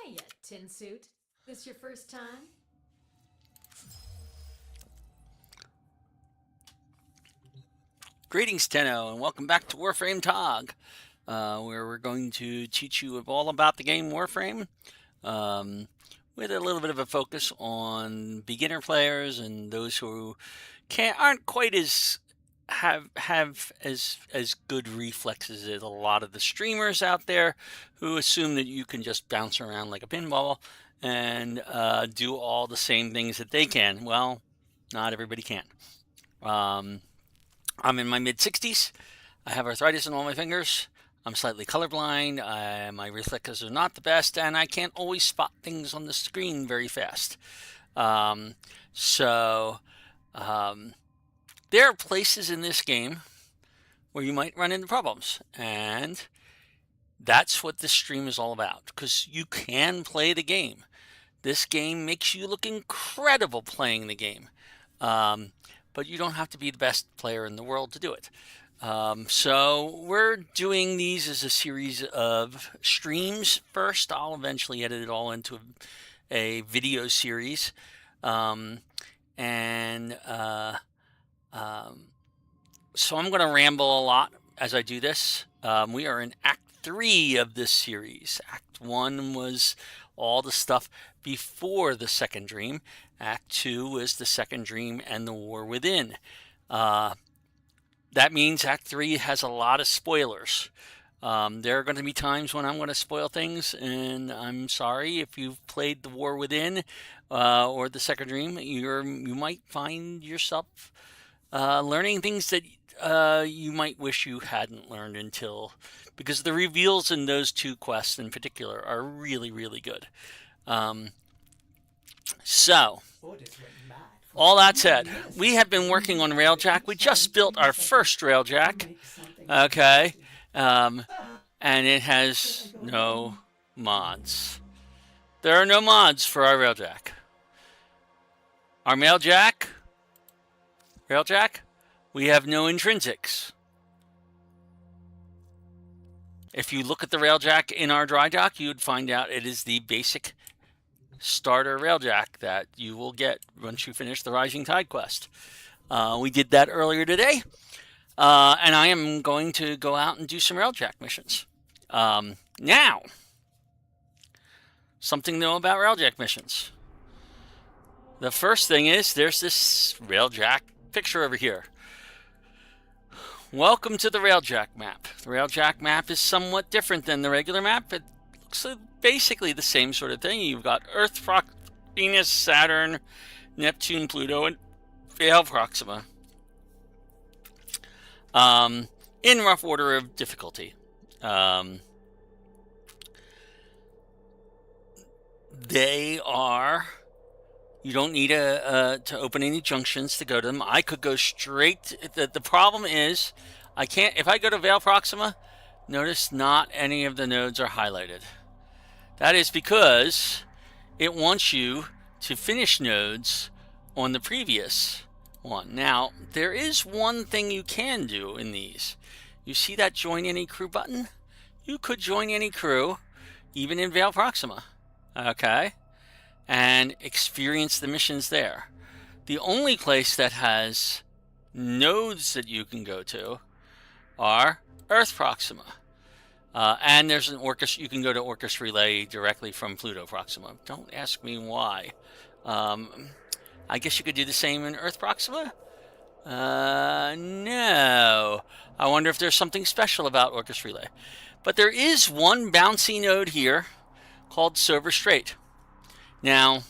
Hiya, tin suit. This your first time? Greetings, Tenno, and welcome back to Warframe TOG, where we're going to teach you all about the game Warframe, um, with a little bit of a focus on beginner players and those who aren't quite as have as good reflexes as a lot of the streamers out there who assume that you can just bounce around like a pinball and do all the same things that they can. Well, not everybody can. Um, I'm in my mid 60s. I have arthritis in all my fingers. I'm slightly colorblind. My reflexes are not the best, and I can't always spot things on the screen very fast. Um, so, um, there are places in this game where you might run into problems, and that's what this stream is all about, because you can play the game. This game makes you look incredible playing the game. Um, but you don't have to be the best player in the world to do it. So we're doing these as a series of streams first. I'll eventually edit it all into a video series. Um, and so I'm going to ramble a lot as I do this. We are in Act 3 of this series. Act 1 was all the stuff before the second dream. Act 2 was the second dream and the war within. That means Act 3 has a lot of spoilers. There are going to be times when I'm going to spoil things, and I'm sorry if you've played the war within or the second dream. You might find yourself learning things that you might wish you hadn't learned because the reveals in those two quests in particular are really, really good. So, all that said, we have been working on Railjack. We just built our first Railjack, okay, and it has no mods. There are no mods for our Railjack. Our Railjack, we have no intrinsics. If you look at the Railjack in our dry dock, you would find out it is the basic starter Railjack that you will get once you finish the Rising Tide quest. We did that earlier today, and I am going to go out and do some Railjack missions. Now, something to know about Railjack missions. The first thing is there's this Railjack picture over here. Welcome to the Railjack map. The Railjack map is somewhat different than the regular map. It looks basically the same sort of thing. You've got Earth, Venus, Saturn, Neptune, Pluto, and Vale Proxima. In rough order of difficulty. They are... You don't need to open any junctions to go to them. I could go straight... The problem is, I can't... If I go to Vale Proxima, notice not any of the nodes are highlighted. That is because it wants you to finish nodes on the previous one. Now, there is one thing you can do in these. You see that join any crew button? You could join any crew, even in Vale Proxima. Okay? And experience the missions there. The only place that has nodes that you can go to are Earth Proxima. And there's an Orcus. You can go to Orcus Relay directly from Pluto Proxima. Don't ask me why. I guess you could do the same in Earth Proxima? No. I wonder if there's something special about Orcus Relay. But there is one bouncy node here called Silver Strait. Now,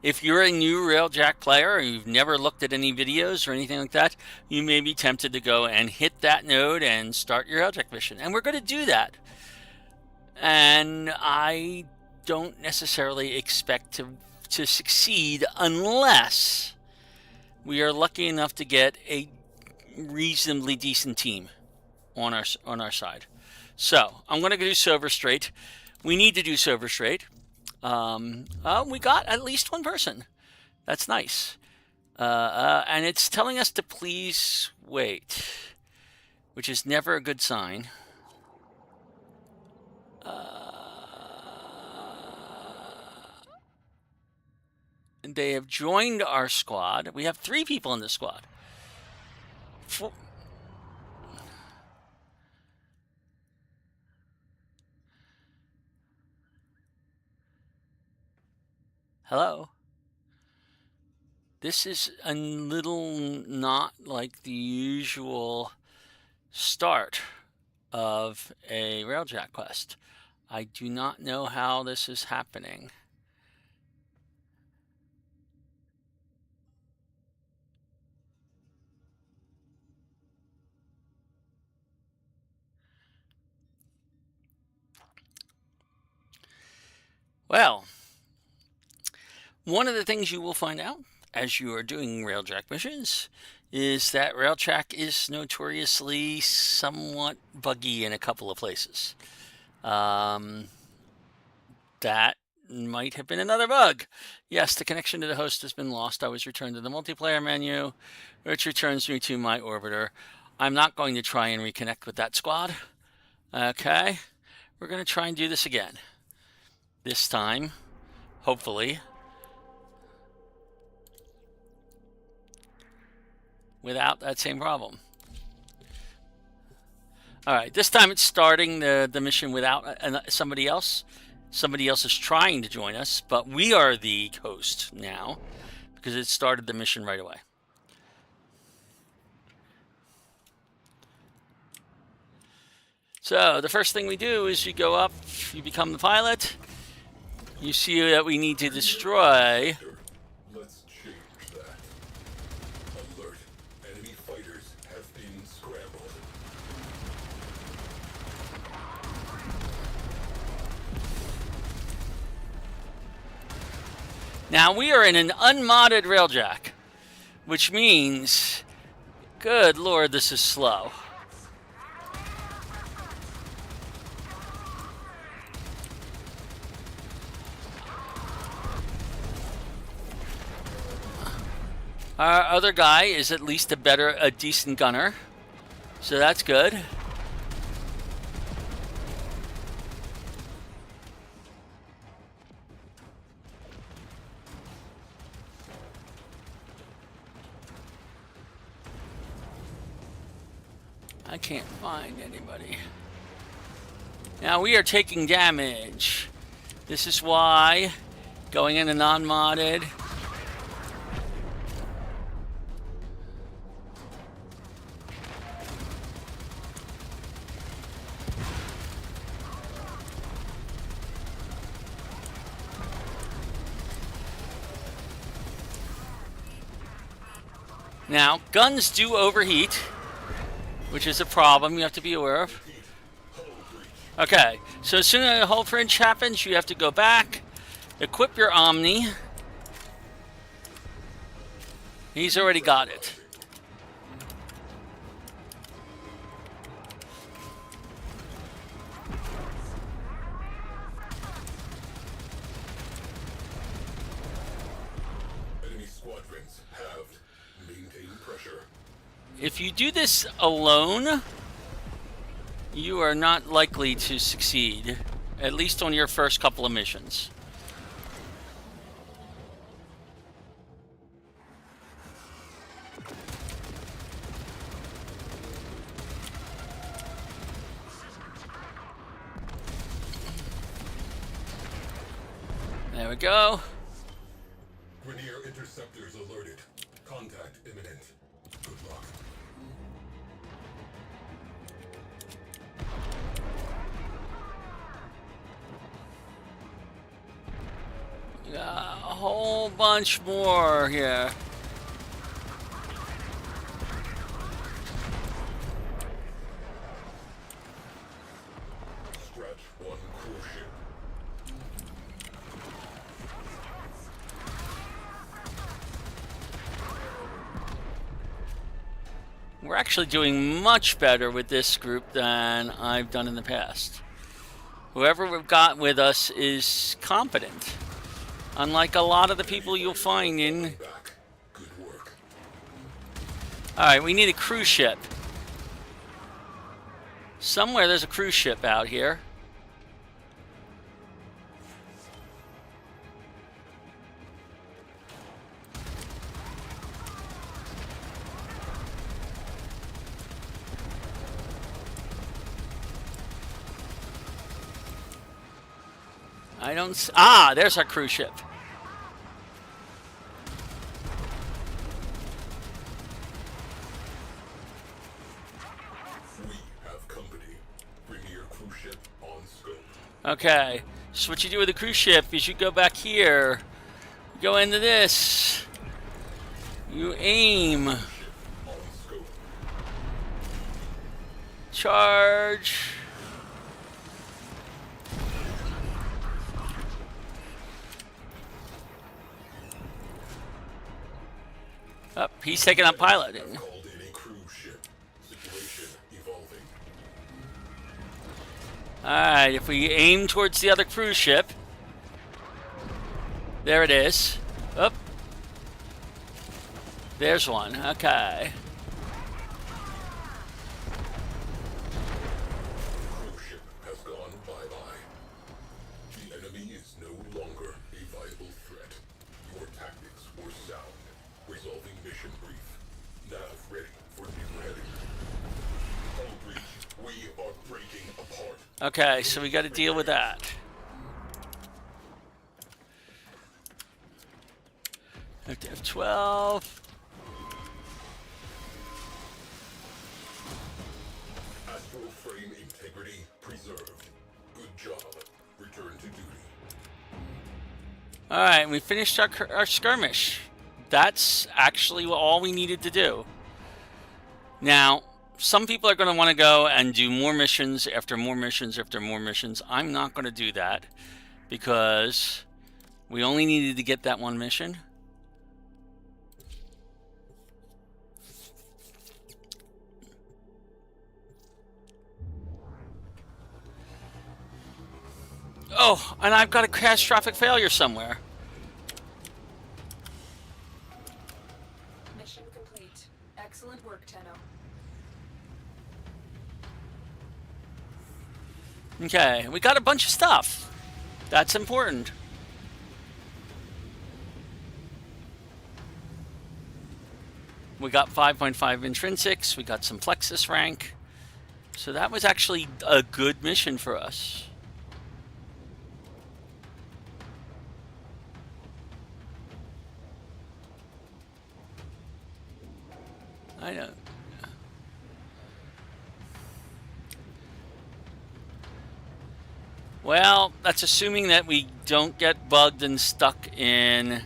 if you're a new Railjack player or you've never looked at any videos or anything like that, you may be tempted to go and hit that node and start your Railjack mission. And we're going to do that. And I don't necessarily expect to succeed unless we are lucky enough to get a reasonably decent team on our side. So, I'm going to do Silver Strait. We need to do Silver Strait. We got at least one person. That's nice. And it's telling us to please wait, which is never a good sign. They have joined our squad. We have 3 people in the squad. Hello? This is a little not like the usual start of a Railjack quest. I do not know how this is happening. Well, one of the things you will find out as you are doing Railjack missions is that Railjack is notoriously somewhat buggy in a couple of places. That might have been another bug. Yes, the connection to the host has been lost. I was returned to the multiplayer menu, which returns me to my orbiter. I'm not going to try and reconnect with that squad. Okay, we're going to try and do this again. This time, hopefully, without that same problem. All right, this time it's starting the mission without somebody else. Somebody else is trying to join us, but we are the host now because it started the mission right away. So the first thing we do is you go up, you become the pilot. You see that we need to destroy. Let's change that. Alert. Enemy fighters have been scrambled. Now we are in an unmodded Railjack, which means, good lord, this is slow. Our other guy is at least a decent gunner, so that's good. I can't find anybody. Now we are taking damage. This is why going into non-modded. Now, guns do overheat, which is a problem you have to be aware of. Okay, so as soon as a hull breach happens, you have to go back, equip your Omni. He's already got it. Enemy squadrons halved. Maintain pressure. If you do this alone, you are not likely to succeed, at least on your first couple of missions. There we go. Grenier interceptors alerted. Contact imminent. Good luck. We got a whole bunch more here. Scratch one cruise ship. We're actually doing much better with this group than I've done in the past. Whoever we've got with us is competent, unlike a lot of the people you'll find in... Back. Good work. Alright, we need a cruise ship. Somewhere there's a cruise ship out here. I don't. Ah, there's our cruise ship. We have company. Rainier cruise ship on scope. Okay. So what you do with the cruise ship is you go back here, go into this, you aim, On scope. charge. Up, he's taking up piloting. Called in a cruise ship. Situation evolving. Alright, if we aim towards the other cruise ship, there it is. Up. There's one. Okay. Cruise ship has gone bye-bye. The enemy is no longer a viable threat. Your tactics were sound. Resolving mission brief. Nav ready for new heading. Hull breach. We are breaking apart. Okay, so we got to deal with that. F12. Astral frame integrity preserved. Good job. Return to duty. Alright, we finished our skirmish. That's actually all we needed to do. Now, some people are going to want to go and do more missions after more missions after more missions. I'm not going to do that because we only needed to get that one mission. Oh, and I've got a catastrophic failure somewhere. Mission complete. Excellent work, Tenno. Okay, we got a bunch of stuff. That's important. We got 5.5 intrinsics. We got some plexus rank. So that was actually a good mission for us. I know. Well, that's assuming that we don't get bugged and stuck in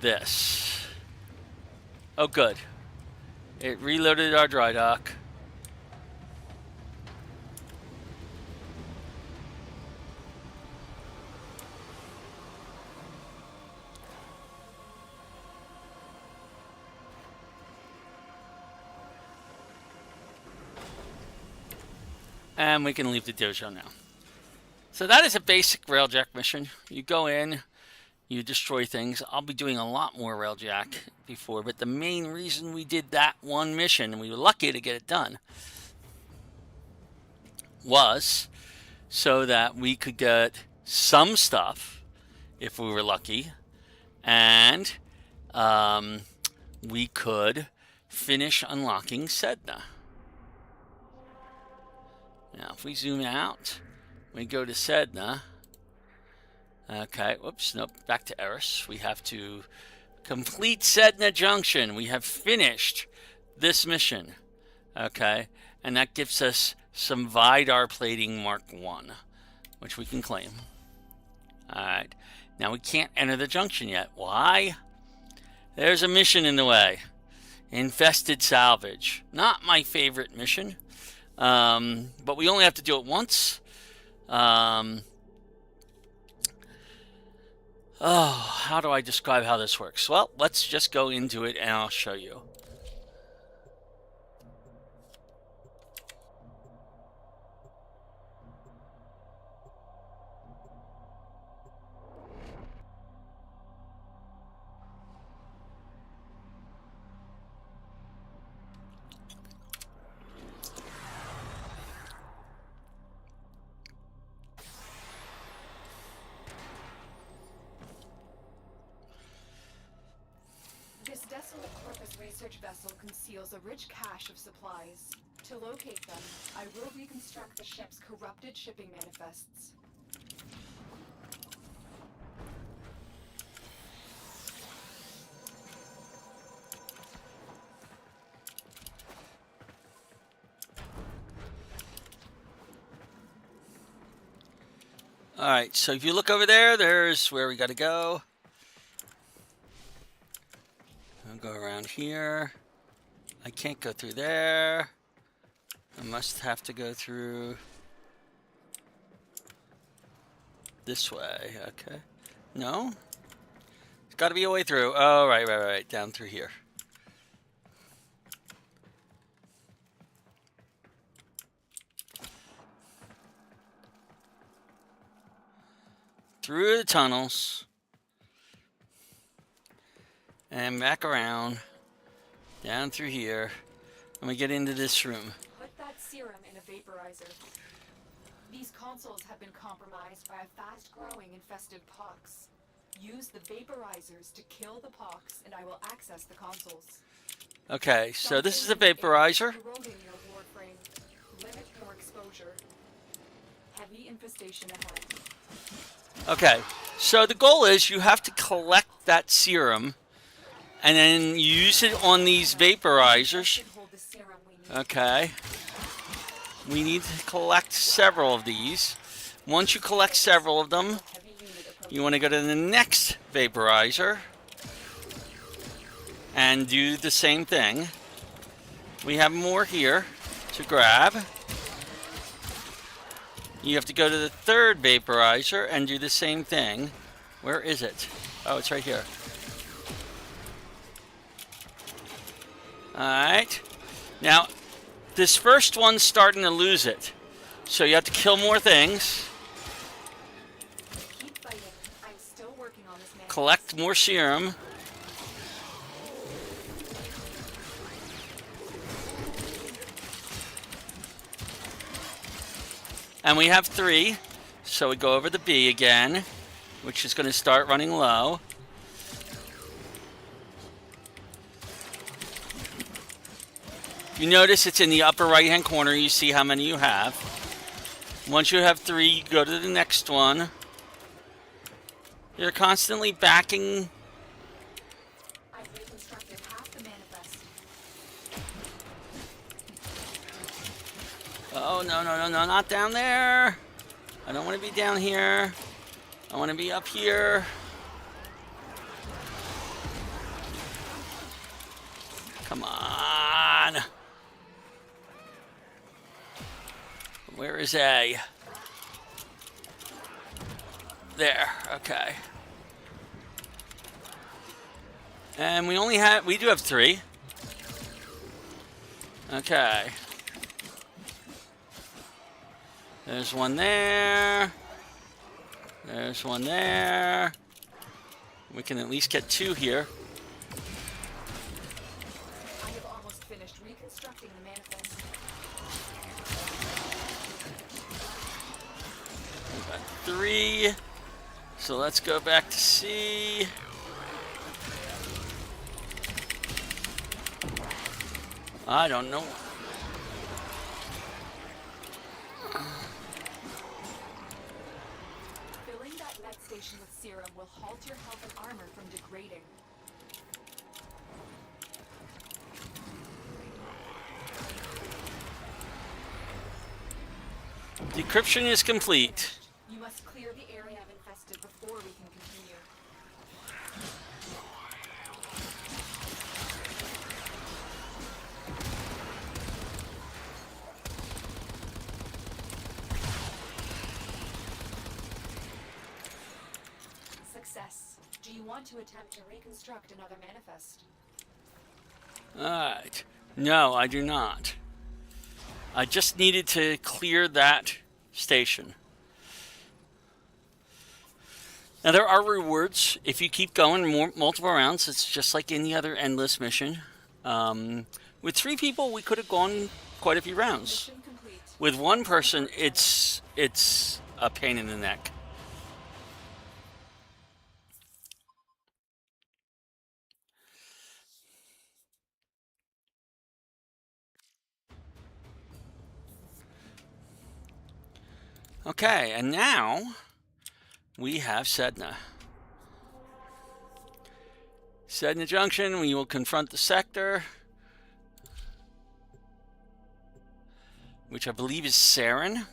this. Oh, good. It reloaded our dry dock. And we can leave the dojo now. So that is a basic Railjack mission. You go in, you destroy things. I'll be doing a lot more Railjack before, but the main reason we did that one mission, and we were lucky to get it done, was so that we could get some stuff, if we were lucky, and we could finish unlocking Sedna. Now, if we zoom out, we go to Sedna. Okay, whoops, nope, back to Eris. We have to complete Sedna Junction. We have finished this mission. Okay, and that gives us some Vidar plating Mark 1, which we can claim. Alright, now we can't enter the junction yet. Why? There's a mission in the way. Infested Salvage. Not my favorite mission. But we only have to do it once. Oh, how do I describe how this works? Well, let's just go into it and I'll show you. This desolate Corpus research vessel conceals a rich cache of supplies. To locate them, I will reconstruct the ship's corrupted shipping manifests. Alright, so if you look over there, there's where we gotta go. I'll go around here. I can't go through there. I must have to go through this way. Okay. No? There's gotta be a way through. Oh, right. Down through here. Through the tunnels. And back around. Down through here. And we get into this room. Put that serum in a vaporizer. These consoles have been compromised by a fast-growing infested pox. Use the vaporizers to kill the pox, and I will access the consoles. Okay, so this is a vaporizer. Corroding your Warframe. Limit your exposure. Heavy infestation ahead. Okay, so the goal is you have to collect that serum and then use it on these vaporizers. Hold the serum we need. Okay. We need to collect several of these. Once you collect several of them, Heavy unit approach. you want to go to the next vaporizer and do the same thing. We have more here to grab. You have to go to the third vaporizer and do the same thing. Where is it? Oh, it's right here. Alright. Now, this first one's starting to lose it. So you have to kill more things. Keep fighting. I'm still working on this man. Collect more serum. And we have 3. So we go over the B again, which is going to start running low. You notice it's in the upper right hand corner. You see how many you have. Once you have 3, you go to the next one. You're constantly backing. I've reconstructed half the manifest. Oh, no, not down there. I don't want to be down here. I want to be up here. Come on. Where is A? There, okay. And we do have 3. Okay. There's one there. There's one there. We can at least get 2 here. I have almost finished reconstructing the manifest. We've got 3. So let's go back to C. I don't know. Filling that med station with serum will halt your health and armor from degrading. Decryption is complete. You must clear the area of infested before we can continue. Success. Do you want to attempt to reconstruct another manifest? Alright. No, I do not. I just needed to clear that station. Now there are rewards if you keep going multiple rounds. It's just like any other endless mission. With 3 people, we could have gone quite a few rounds. Mission complete. With 1 person, it's a pain in the neck. Okay, and now we have Sedna. Sedna Junction, we will confront the sector, which I believe is Saren.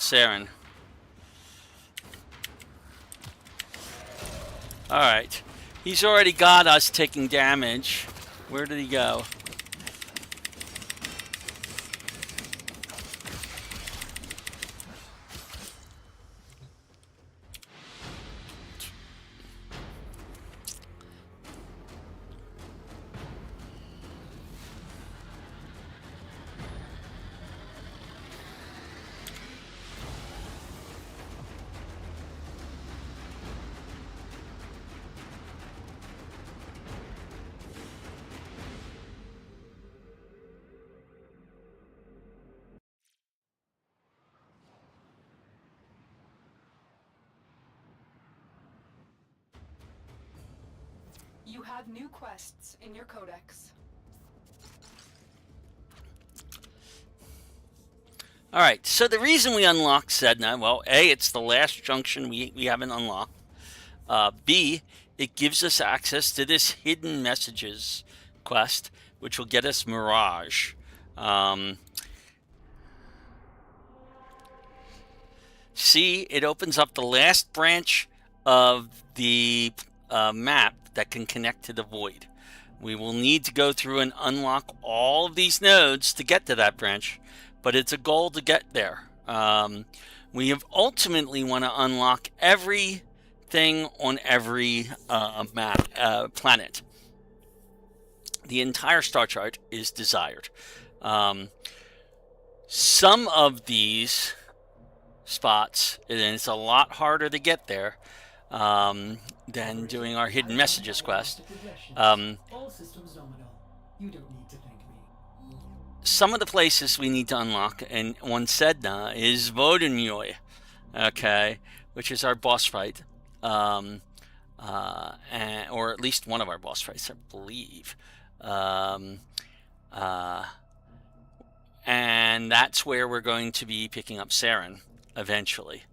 Saren. Alright. He's already got us taking damage. Where did he go? You have new quests in your codex. Alright, so the reason we unlocked Sedna, well, A, it's the last junction we haven't unlocked. B, it gives us access to this hidden messages quest, which will get us Mirage. C, it opens up the last branch of the map that can connect to the void. We will need to go through and unlock all of these nodes to get to that branch, but it's a goal to get there. We have ultimately want to unlock everything on every planet. The entire star chart is desired. Some of these spots, and it's a lot harder to get there than doing our hidden messages quest. All systems nominal. You don't need to thank me. Some of the places we need to unlock and on Sedna is Vodenjoy, okay, which is our boss fight, or at least one of our boss fights, I believe. And that's where we're going to be picking up Saren eventually.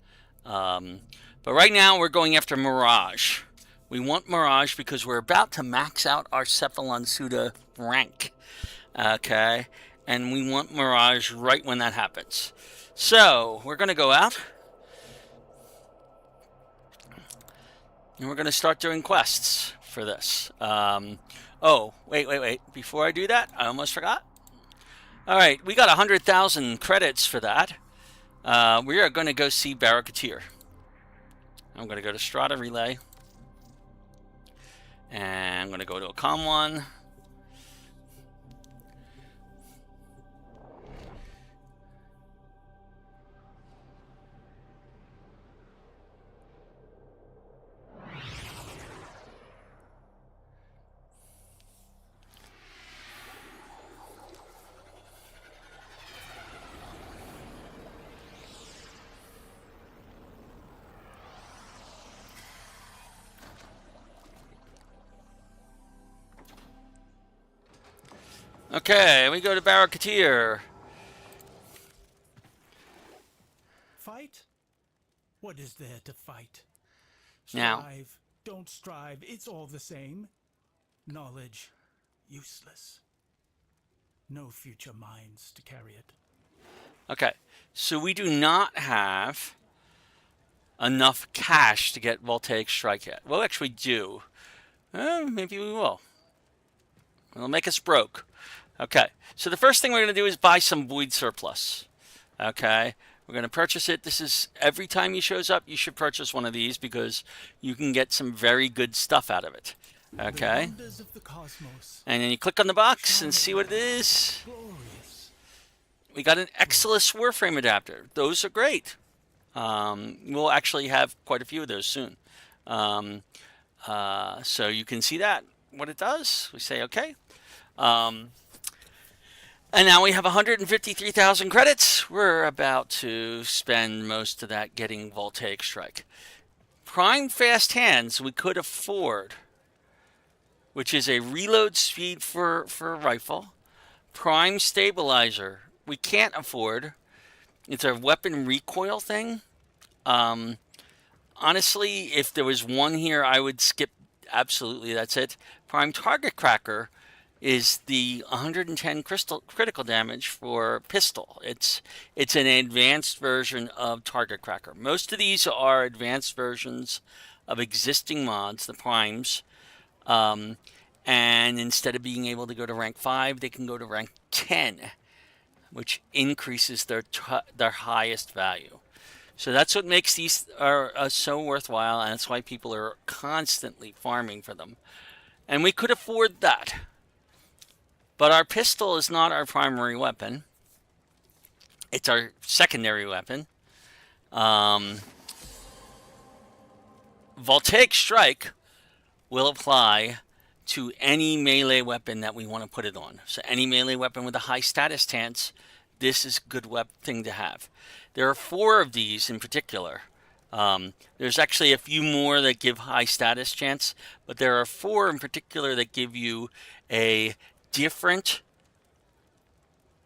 But right now we're going after Mirage. We want Mirage because we're about to max out our Cephalon Suda rank. Okay? And we want Mirage right when that happens. So, we're going to go out. And we're going to start doing quests for this. Oh, wait. Before I do that, I almost forgot. Alright, we got 100,000 credits for that. We are going to go see Baro. I'm going to go to Strata Relay. And I'm going to go to a Com 1. Okay, we go to Baro. Fight? What is there to fight? Now. Strive, don't strive, it's all the same. Knowledge, useless. No future minds to carry it. Okay, so we do not have enough cash to get Voltaic Strike yet. We'll actually do. Maybe we will. It'll make us broke. Okay, so the first thing we're going to do is buy some Void Surplus. Okay, we're going to purchase it. This is every time he shows up, you should purchase one of these because you can get some very good stuff out of it. Okay, Of the cosmos. and then you click on the box and see what it is. Glorious. We got an Exilus Warframe adapter. Those are great. We'll actually have quite a few of those soon. So you can see that, what it does. We say okay. And now we have 153,000 credits. We're about to spend most of that getting Voltaic Strike. Prime Fast Hands we could afford, which is a reload speed for a rifle. Prime Stabilizer we can't afford. It's a weapon recoil thing. Honestly, if there was one here, I would skip. Absolutely, that's it. Prime Target Cracker is the 110 critical damage for pistol. It's an advanced version of Target Cracker. Most of these are advanced versions of existing mods, the primes. And instead of being able to go to rank 5, they can go to rank 10, which increases their highest value. So that's what makes these are so worthwhile, and that's why people are constantly farming for them. And we could afford that. But our pistol is not our primary weapon. It's our secondary weapon. Voltaic Strike will apply to any melee weapon that we want to put it on. So any melee weapon with a high status chance, this is a good thing to have. There are 4 of these in particular. There's actually a few more that give high status chance, but there are 4 in particular that give you a different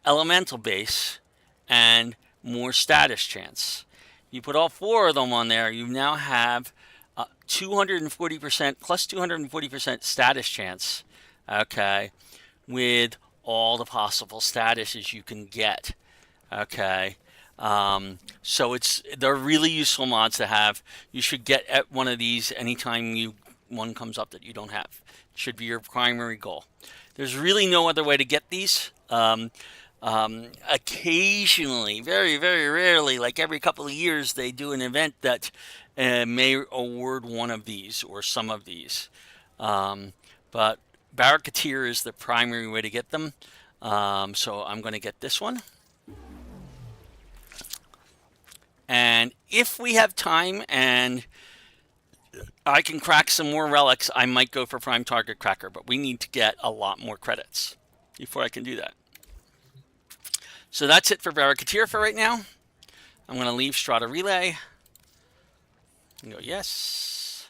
elemental base and more status chance. You put all 4 of them on there, you now have 240% plus 240% status chance, okay, with all the possible statuses you can get, okay. So they're really useful mods to have. You should get at one of these anytime one comes up that you don't have. It should be your primary goal. There's really no other way to get these. Occasionally, very, very rarely, like every couple of years, they do an event that may award one of these or some of these. But Barricadier is the primary way to get them. So I'm going to get this one. And if we have time and I can crack some more relics, I might go for Prime Target Cracker, but we need to get a lot more credits before I can do that. So that's it for Barricadier for right now. I'm going to leave Strata Relay. And go, yes.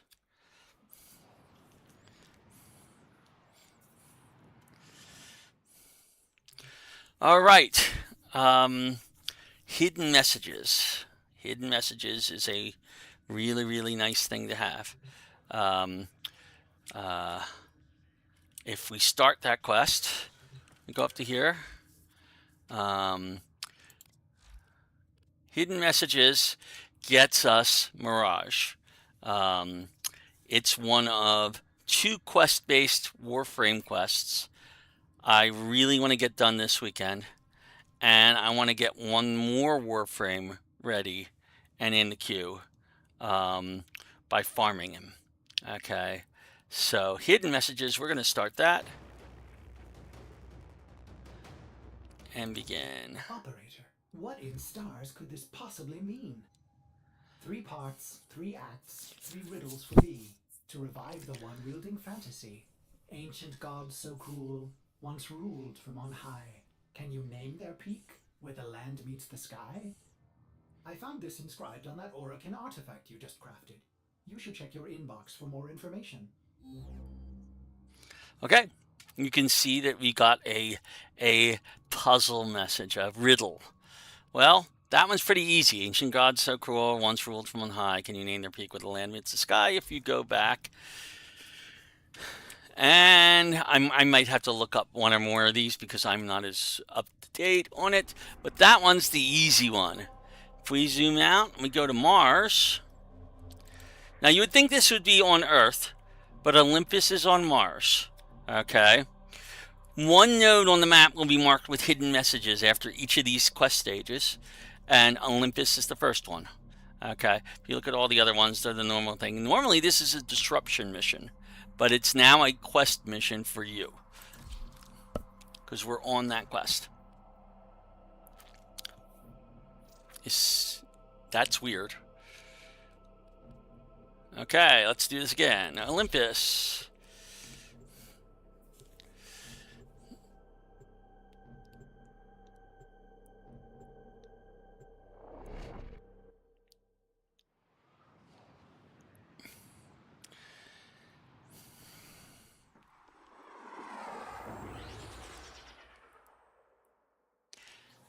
All right. Hidden messages. Hidden messages is a really, really nice thing to have. If we start that quest, we go up to here. Hidden messages gets us Mirage. It's one of 2 quest-based Warframe quests. I really want to get done this weekend. And I want to get one more Warframe ready and in the queue by farming him. Okay, so hidden messages, we're going to start that. And begin. Operator, what in stars could this possibly mean? 3 parts, 3 acts, 3 riddles for thee, to revive the one wielding fantasy. Ancient gods so cruel, once ruled from on high. Can you name their peak, where the land meets the sky? I found this inscribed on that Orokin artifact you just crafted. You should check your inbox for more information. Okay, you can see that we got a puzzle message, a riddle. Well, that one's pretty easy. Ancient gods so cruel, once ruled from on high. Can you name their peak where the land meets the sky? If you go back, and I might have to look up one or more of these because I'm not as up to date on it. But that one's the easy one. If we zoom out and we go to Mars. Now you would think this would be on Earth, but Olympus is on Mars. Okay. One node on the map will be marked with hidden messages after each of these quest stages, and Olympus is the first one. Okay. If you look at all the other ones, they're the normal thing. Normally this is a disruption mission, but it's now a quest mission for you because we're on that quest. That's weird. Okay, let's do this again. Olympus.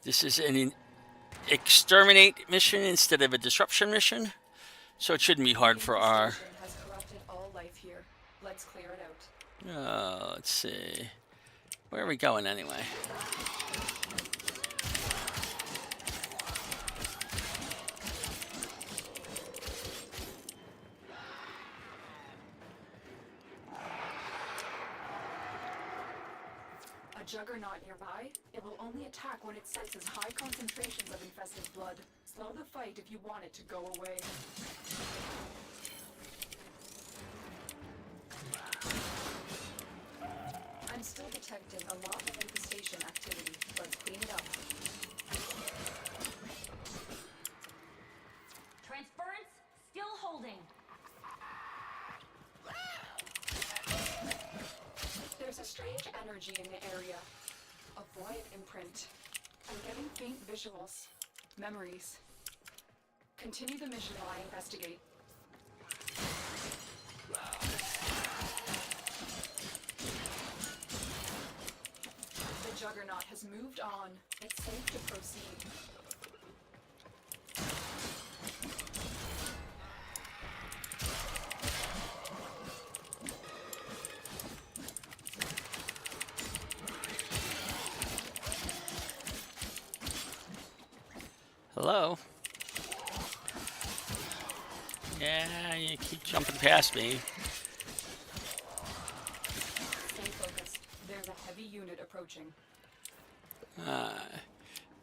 This is an exterminate mission instead of a disruption mission, so it shouldn't be hard for our. Has corrupted all life here. Let's clear it out. Let's see. Where are we going anyway? A juggernaut nearby? It will only attack when it senses high concentrations of infested blood. Slow the fight if you want it to go away. I'm still detecting a lot of infestation activity. Let's clean it up. Transference still holding. There's a strange energy in the area. A void imprint. I'm getting faint visuals. Memories. Continue the mission while I investigate. The Juggernaut has moved on. It's safe to proceed. Hello? Yeah, you keep jumping past me. Stay focused. There's a heavy unit approaching.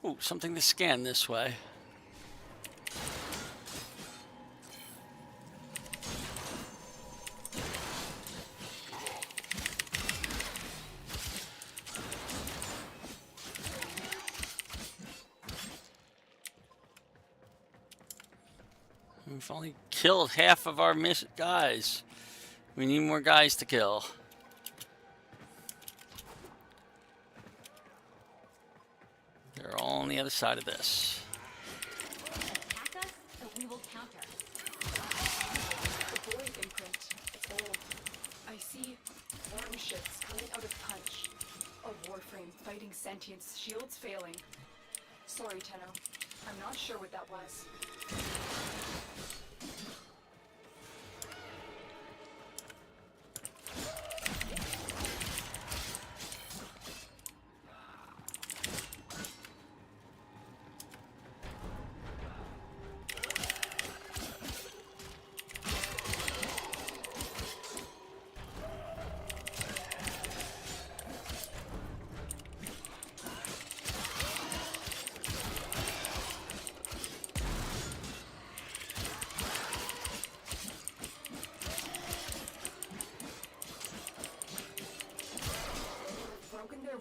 Ooh, something to scan this way. We've only killed half of our guys. We need more guys to kill. They're all on the other side of this. Attack us, or we will counter. The void imprint. It's old. I see worm ships coming out of punch. A Warframe fighting sentience, shields failing. Sorry, Tenno. I'm not sure what that was.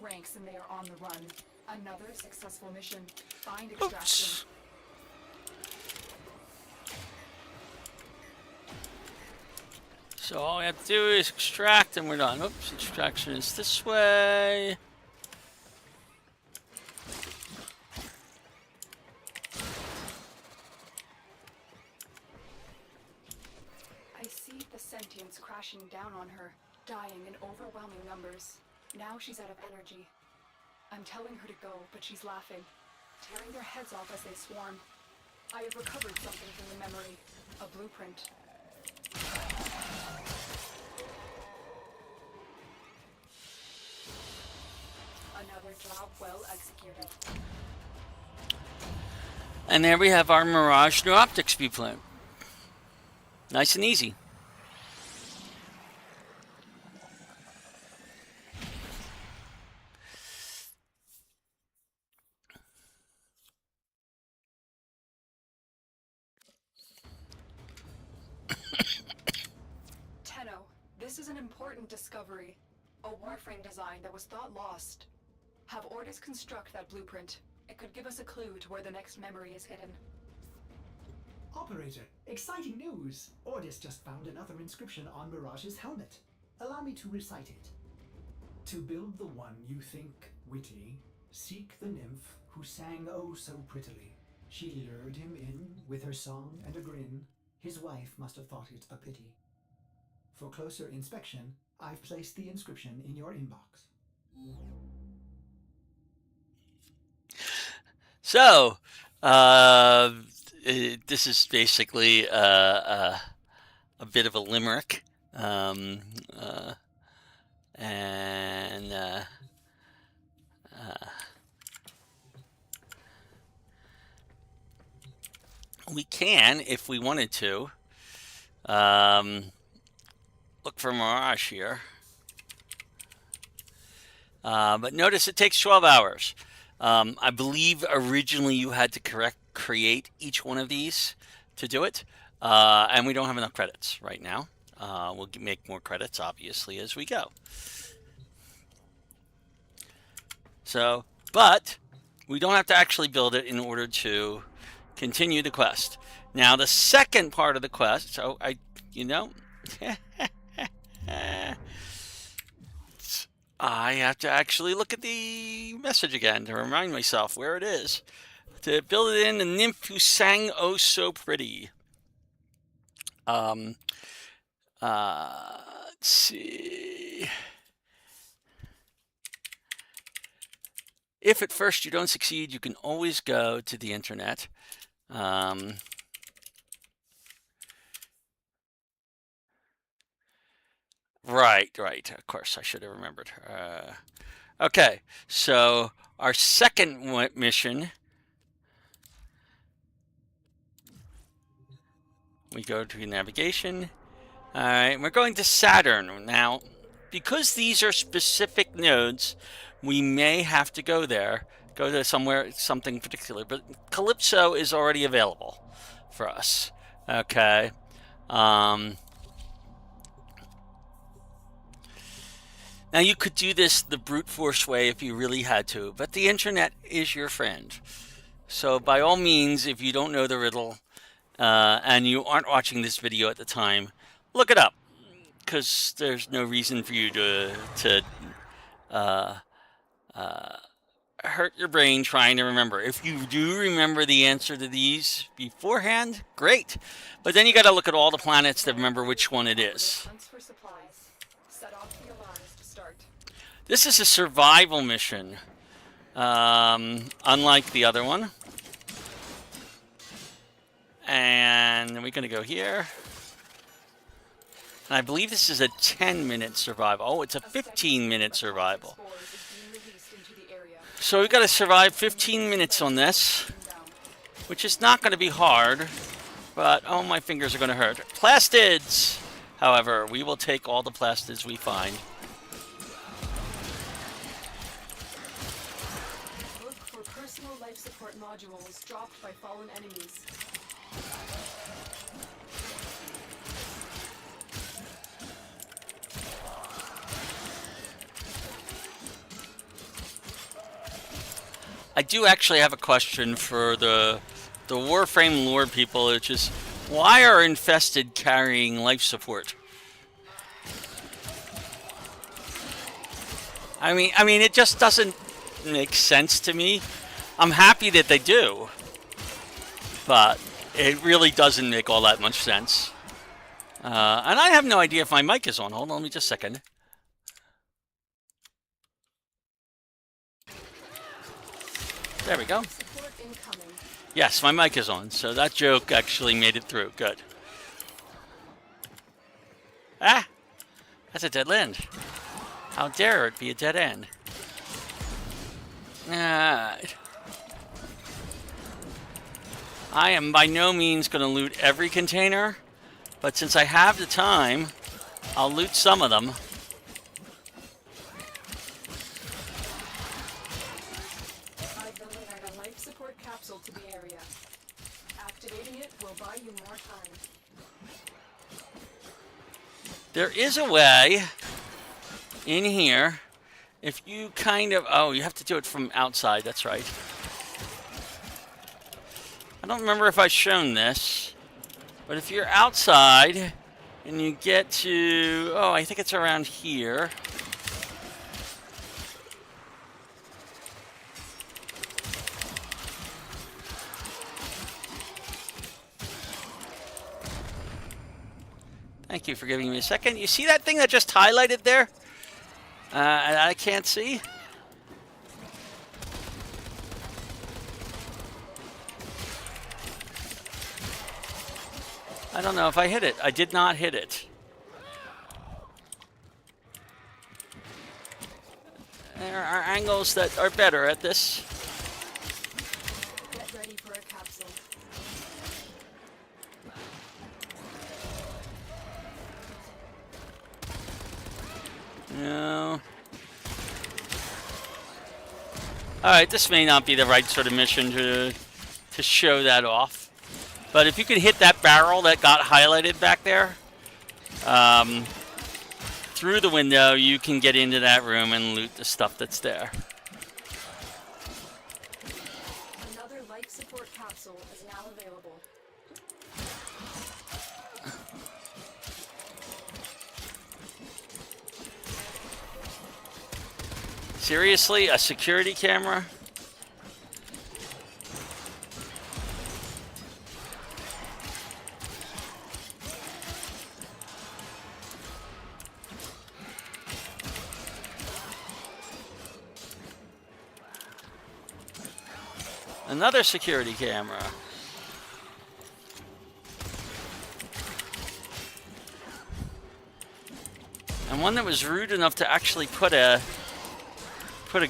Ranks and they are on the run. Another successful mission. Find extraction. Oops. So all we have to do is extract and we're done. Oops, extraction is this way. I see the sentience crashing down on her, dying in overwhelming numbers. Now she's out of energy. I'm telling her to go, but she's laughing, tearing their heads off as they swarm. I have recovered something from the memory. A blueprint. Another job well executed. And there we have our Mirage New Optics viewplate. Nice and easy. This is an important discovery. A Warframe design that was thought lost. Have Ordis construct that blueprint. It could give us a clue to where the next memory is hidden. Operator, exciting news! Ordis just found another inscription on Mirage's helmet. Allow me to recite it. To build the one you think witty, seek the nymph who sang oh so prettily. She lured him in with her song and a grin. His wife must have thought it a pity. For closer inspection, I've placed the inscription in your inbox. So, this is basically a bit of a limerick, and We can, if we wanted to, look for Mirage here. But notice it takes 12 hours. I believe originally you had to create each one of these to do it. And we don't have enough credits right now. We'll make more credits, obviously, as we go. So, but we don't have to actually build it in order to continue the quest. Now, the second part of the quest, so I have to actually look at the message again to remind myself where it is. To build it in, the nymph who sang oh so pretty. Let's see. If at first you don't succeed, you can always go to the internet. Right. Of course, I should have remembered. Okay, so our second mission, we go to navigation. All right, we're going to Saturn. Now, because these are specific nodes, we may have to go there, go to something particular. But Calypso is already available for us. Okay. Now, you could do this the brute force way if you really had to, but the internet is your friend. So by all means, if you don't know the riddle and you aren't watching this video at the time, look it up, because there's no reason for you to hurt your brain trying to remember. If you do remember the answer to these beforehand, great. But then you got to look at all the planets to remember which one it is. This is a survival mission, unlike the other one. And we're going to go here. And I believe this is a 10-minute survival. Oh, it's a 15-minute survival. So we've got to survive 15 minutes on this, which is not going to be hard, but oh, my fingers are going to hurt. Plastids! However, we will take all the plastids we find. Look for personal life support modules dropped by fallen enemies. I do actually have a question for the Warframe lore people, which is, why are infested carrying life support? I mean, it just doesn't make sense to me. I'm happy that they do, but it really doesn't make all that much sense. And I have no idea if my mic is on. Hold on, let me just a second. There we go. Yes, my mic is on, so that joke actually made it through. Good. Ah! That's a dead end. How dare it be a dead end? Alright. I am by no means going to loot every container, but since I have the time, I'll loot some of them. To the area. Activating it will buy you more time. There is a way in here if you kind of... Oh, you have to do it from outside. That's right. I don't remember if I've shown this, but if you're outside and you get to... Oh, I think it's around here. Thank you for giving me a second. You see that thing that just highlighted there? I can't see. I don't know if I hit it. I did not hit it. There are angles that are better at this. Get ready for a capsule. No. Alright, this may not be the right sort of mission to show that off. But if you can hit that barrel that got highlighted back there, through the window, you can get into that room and loot the stuff that's there. Another life support capsule is now available. Seriously, a security camera? Another security camera. And one that was rude enough to actually put a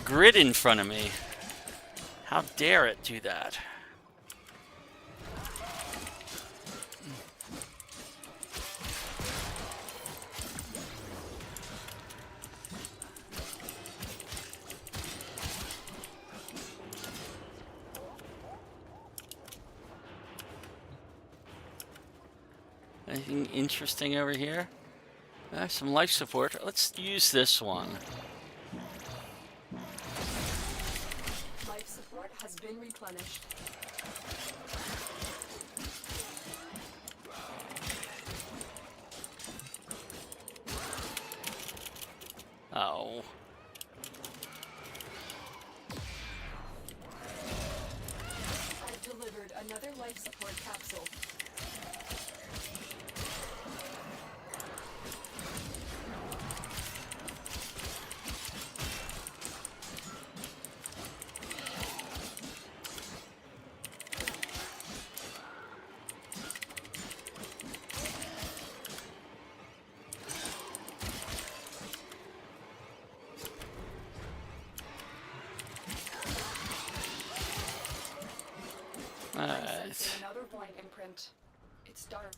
grid in front of me. How dare it do that? Anything interesting over here? Some life support. Let's use this one. Life support has been replenished. Oh. I've delivered another life support capsule. Sensing another void imprint. It's dark.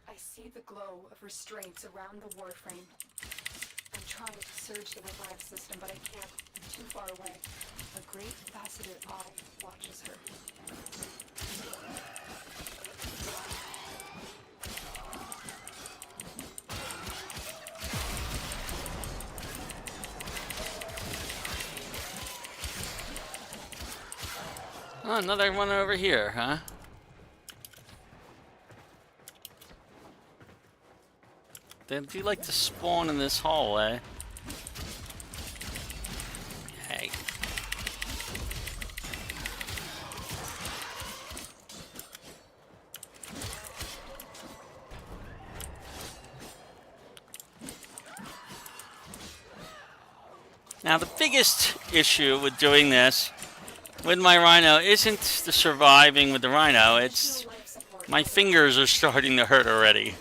I see the glow of restraints around the Warframe. I'm trying to surge the revive system, but I can't. I'm too far away. A great faceted eye watches her. Oh, another one over here, huh? They do like to spawn in this hallway. Hey. Now, the biggest issue with doing this with my Rhino isn't the surviving with the Rhino, it's my fingers are starting to hurt already.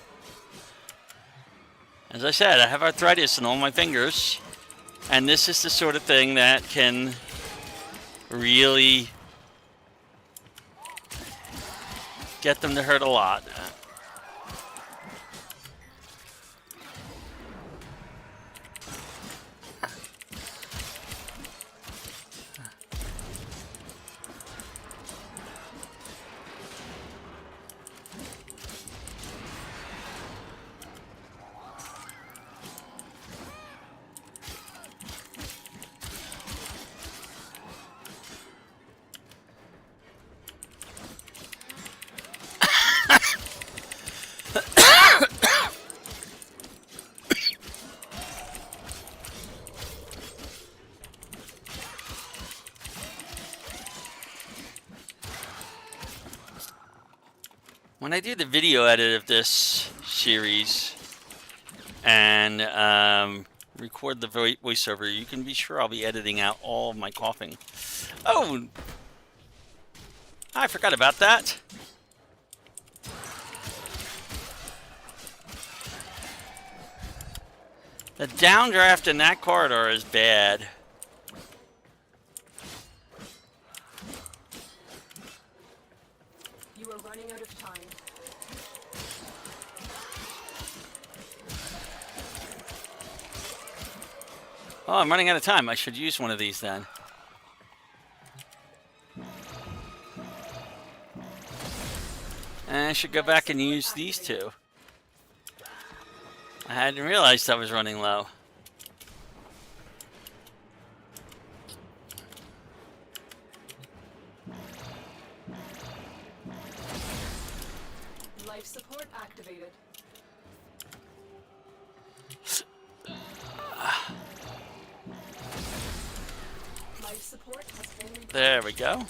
As I said, I have arthritis in all my fingers, and this is the sort of thing that can really get them to hurt a lot. When I do the video edit of this series and record the voiceover, you can be sure I'll be editing out all of my coughing. Oh! I forgot about that. The downdraft in that corridor is bad. Oh, I'm running out of time. I should use one of these then. And I should go back and use these two. I hadn't realized I was running low. Life support activated. Life support has been replenished. There we go.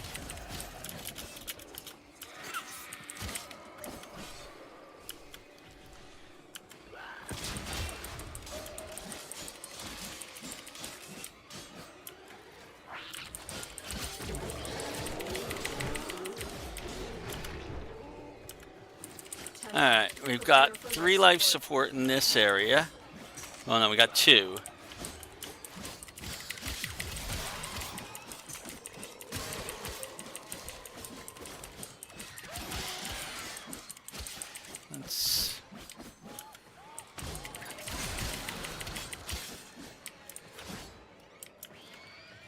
Alright, we've got 3 life support in this area. Oh no, we got 2. Let's...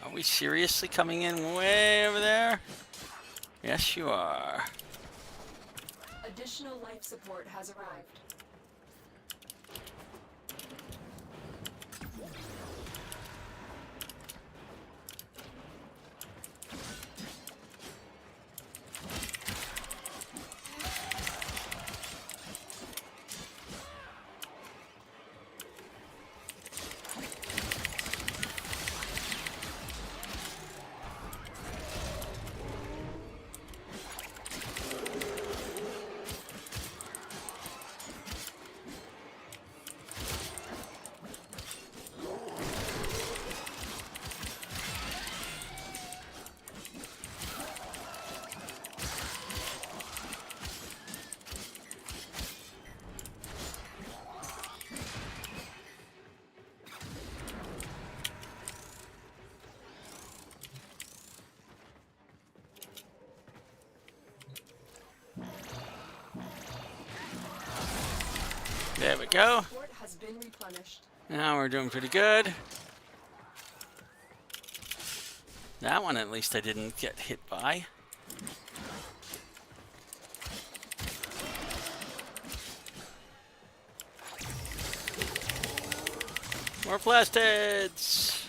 Are we seriously coming in way over there? Yes, you are. Additional life support has arrived. There we go. Support has been replenished. Now we're doing pretty good. That one at least I didn't get hit by. More plastids!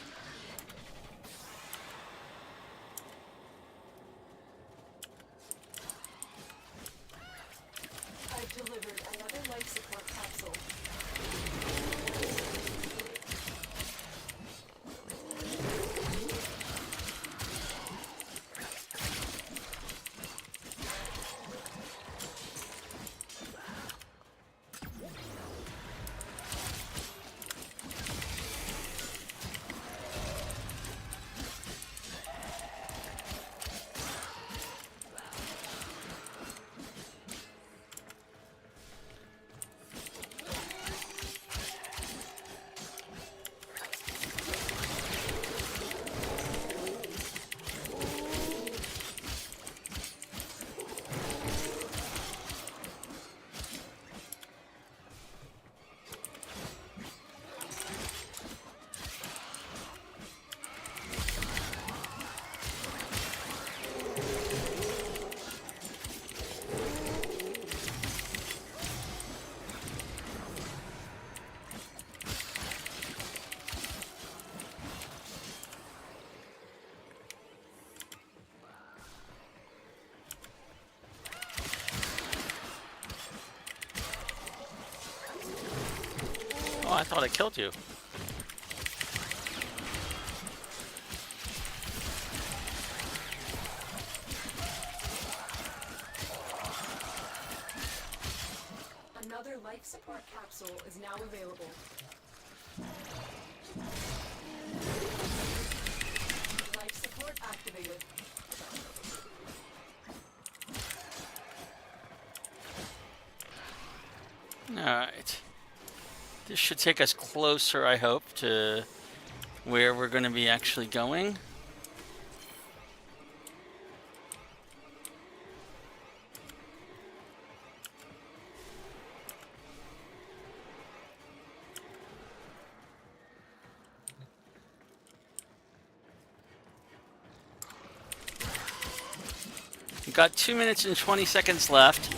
I've delivered another life support capsule. Oh, I thought I killed you. Another life support capsule is now available. Life support activated. Alright. This should take us closer, I hope, to where we're going to be actually going. got 2 minutes and 20 seconds left,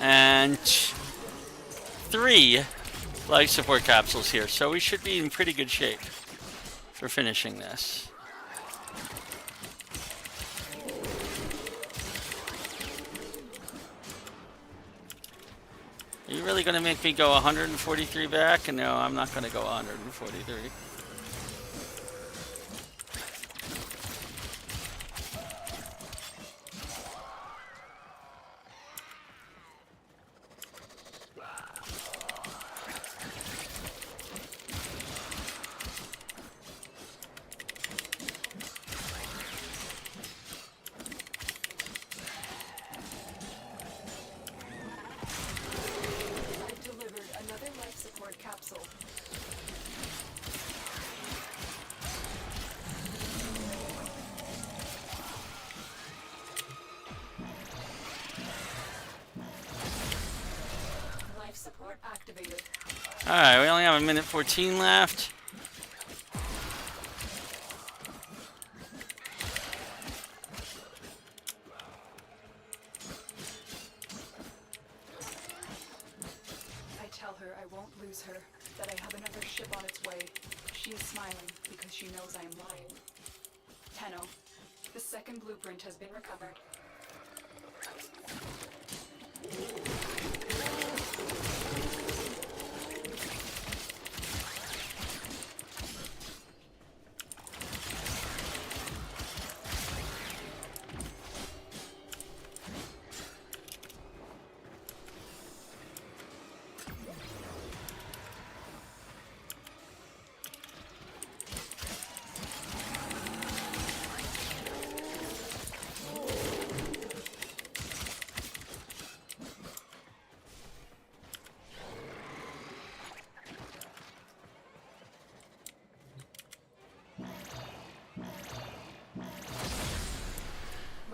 and 3 life support capsules here, so we should be in pretty good shape for finishing this. Are you really going to make me go 143 back? No, I'm not going to go 143. I've delivered another life support capsule. Life support activated. Alright, we only have 1:14 left. I tell her I won't lose her, that I have another ship on its way. She is smiling because she knows I am lying. Tenno, the second blueprint has been recovered.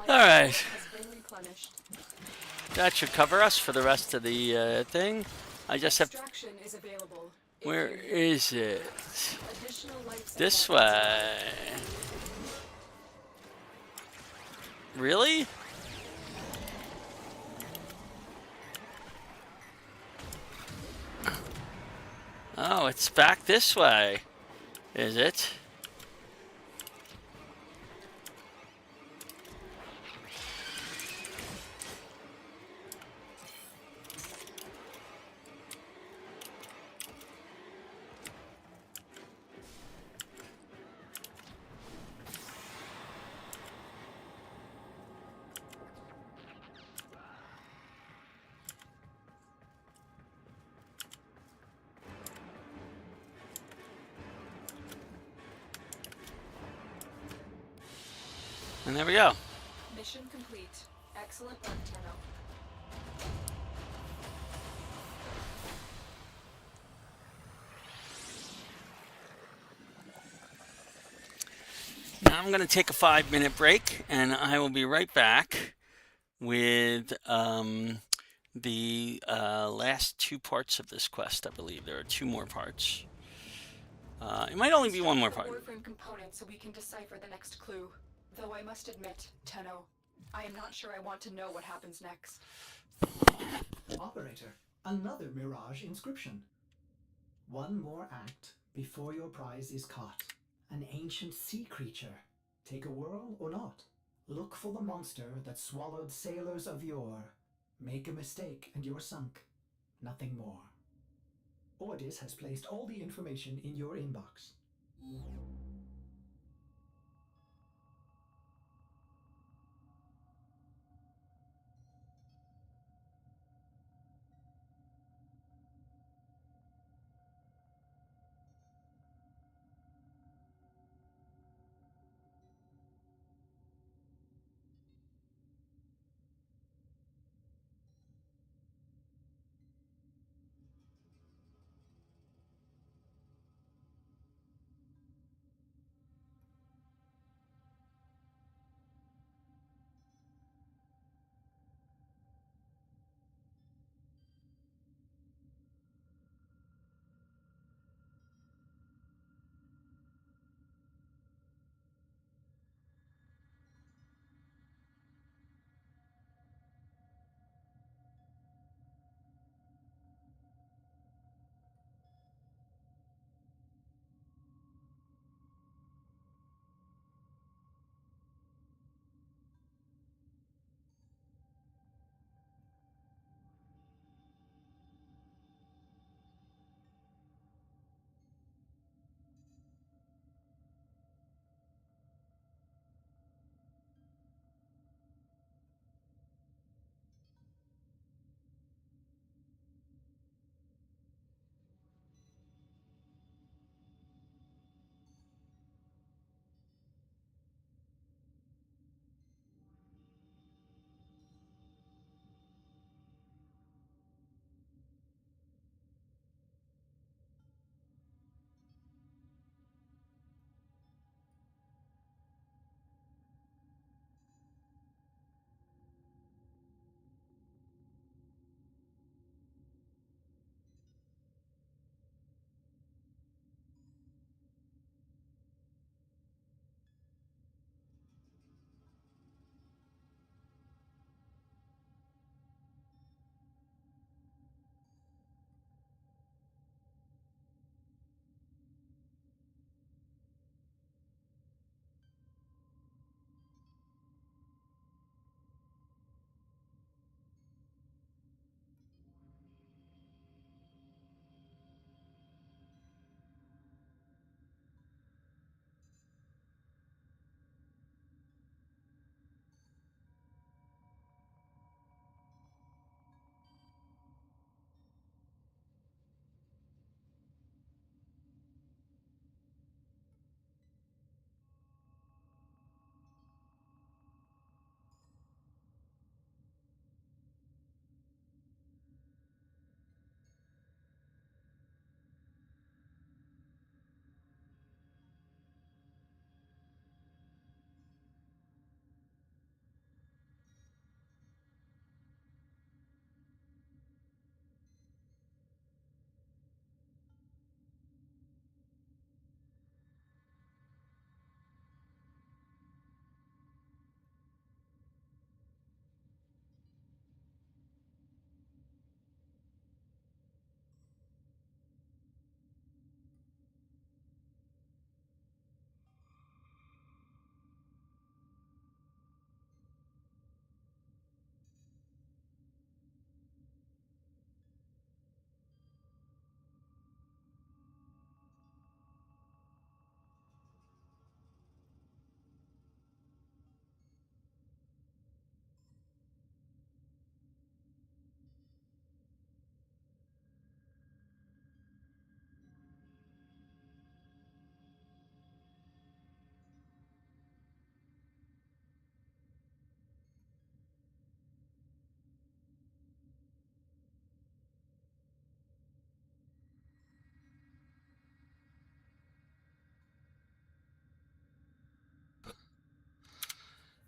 All right. Has been replenished. That should cover us for the rest of the thing. I just have... Extraction is available. if Where you need is it? additional life This support. way. Really? Oh, it's back this way. Is it? And there we go. Mission complete. Excellent work, Tenno. Now I'm going to take a 5-minute break, and I will be right back with the last 2 parts of this quest. I believe there are 2 more parts. It might only be 1 more part. Warframe component so we can decipher the next clue. Though I must admit, Tenno, I am not sure I want to know what happens next. Operator, another Mirage inscription. One more act before your prize is caught. An ancient sea creature. Take a whirl or not. Look for the monster that swallowed sailors of yore. Make a mistake and you're sunk. Nothing more. Ordis has placed all the information in your inbox.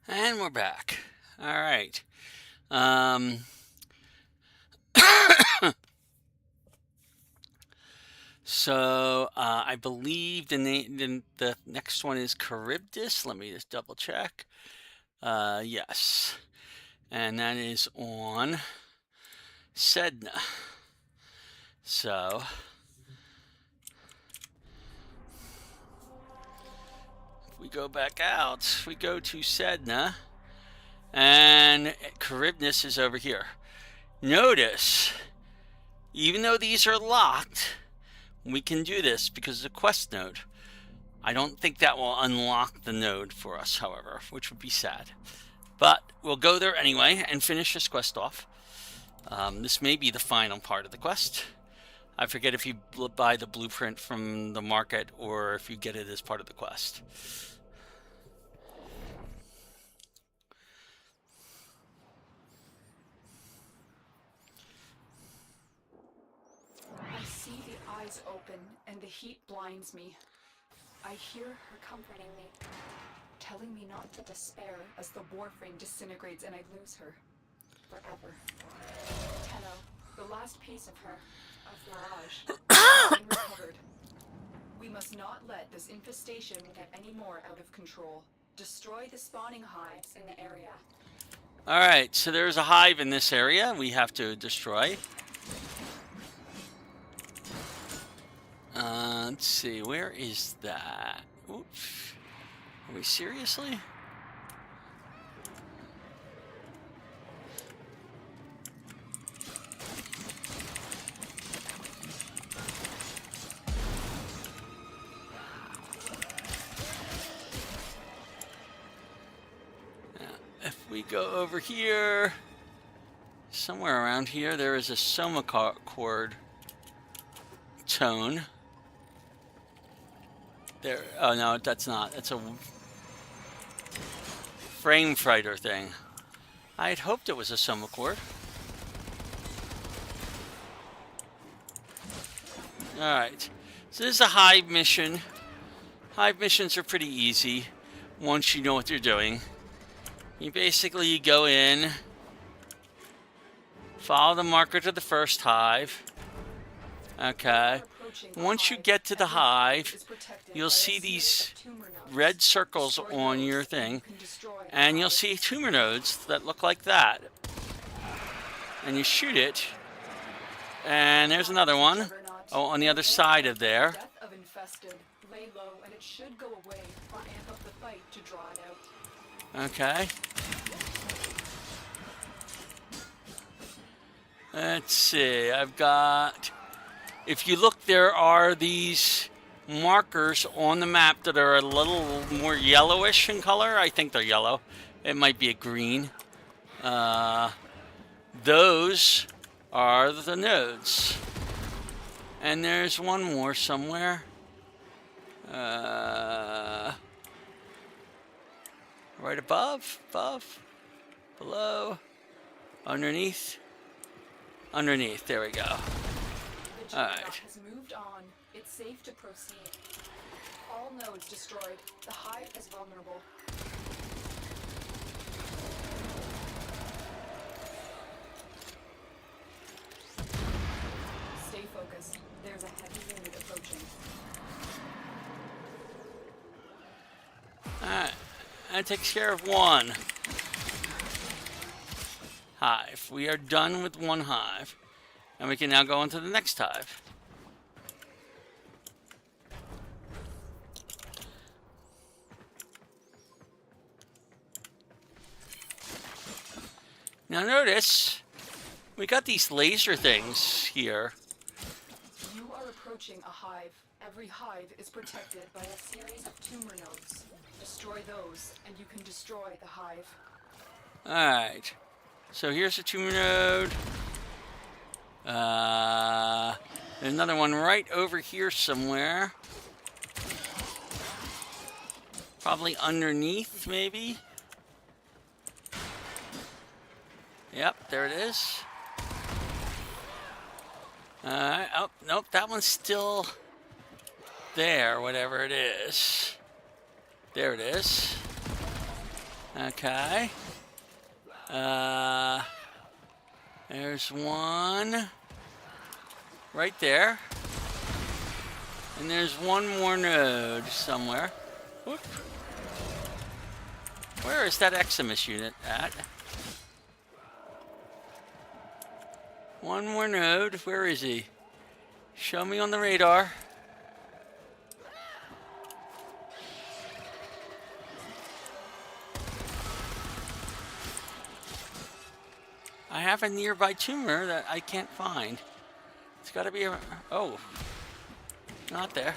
And we're back. All right. So I believe the next one is Charybdis. Let me just double check. Yes. And that is on Sedna. So if we go back out, we go to Sedna, and Charybdis is over here. Notice, even though these are locked, we can do this because of the quest node. I don't think that will unlock the node for us, however, which would be sad. But we'll go there anyway and finish this quest off. This may be the final part of the quest. I forget if you buy the blueprint from the market or if you get it as part of the quest. I see the eyes open and the heat blinds me. I hear her comforting me, telling me not to despair as the Warframe disintegrates and I lose her. Forever. Tenno, the last piece of her, of Mirage, has been recovered. We must not let this infestation get any more out of control. Destroy the spawning hives in the area. Alright, so there's a hive in this area we have to destroy. Let's see, where is that? Oops. Are we seriously? If we go over here, somewhere around here, there is a soma chord tone. There. Oh no, that's not. That's a frame fighter thing. I had hoped it was a soma chord. All right. So this is a hive mission. Hive missions are pretty easy once you know what you're doing. You basically go in, follow the marker to the first hive. Okay. Once you get to the hive, you'll see these red circles on your thing, and you'll see tumor nodes that look like that. And you shoot it, and there's another one. Oh, on the other side of there. Death of infested. Lay low and it should go away or amp up the fight to draw it out. Okay. Let's see, I've got, if you look, there are these markers on the map that are a little more yellowish in color. I think they're yellow. It might be a green. Those are the nodes. And there's one more somewhere. Right above, below, underneath. Underneath, there we go. The All right. has moved on. It's safe to proceed. All nodes destroyed. The hive is vulnerable. Stay focused. There's a heavy unit approaching. Alright, that takes care of one hive. We are done with one hive. And we can now go on to the next hive. Now notice, we got these laser things here. You are approaching a hive. Every hive is protected by a series of tumor nodes. Destroy those, and you can destroy the hive. Alright. So here's a tumor node. There's another one right over here somewhere. Probably underneath, maybe. Yep, there it is. Oh, nope, that one's still there, whatever it is. There it is. Okay. There's one right there. And there's one more node somewhere. Whoop. Where is that Eximus unit at? One more node. Where is he? Show me on the radar. I have a nearby tumor that I can't find. It's got to be a... Oh. Not there.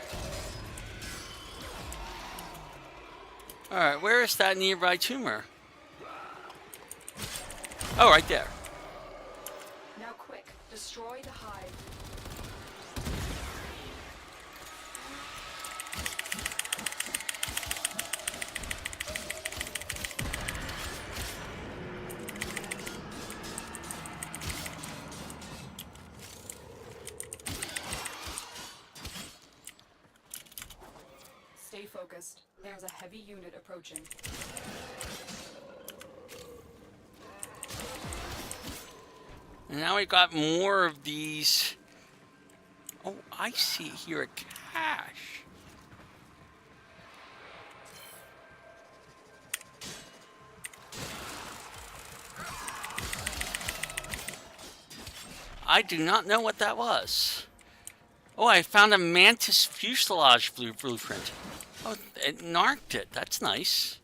Alright, where is that nearby tumor? Oh, right there. Now quick, destroy the hive. Stay focused. There's a heavy unit approaching. And now we got more of these. Oh, I see here a cache. I do not know what that was. Oh, I found a mantis fuselage blueprint. Oh, it narked it. That's nice.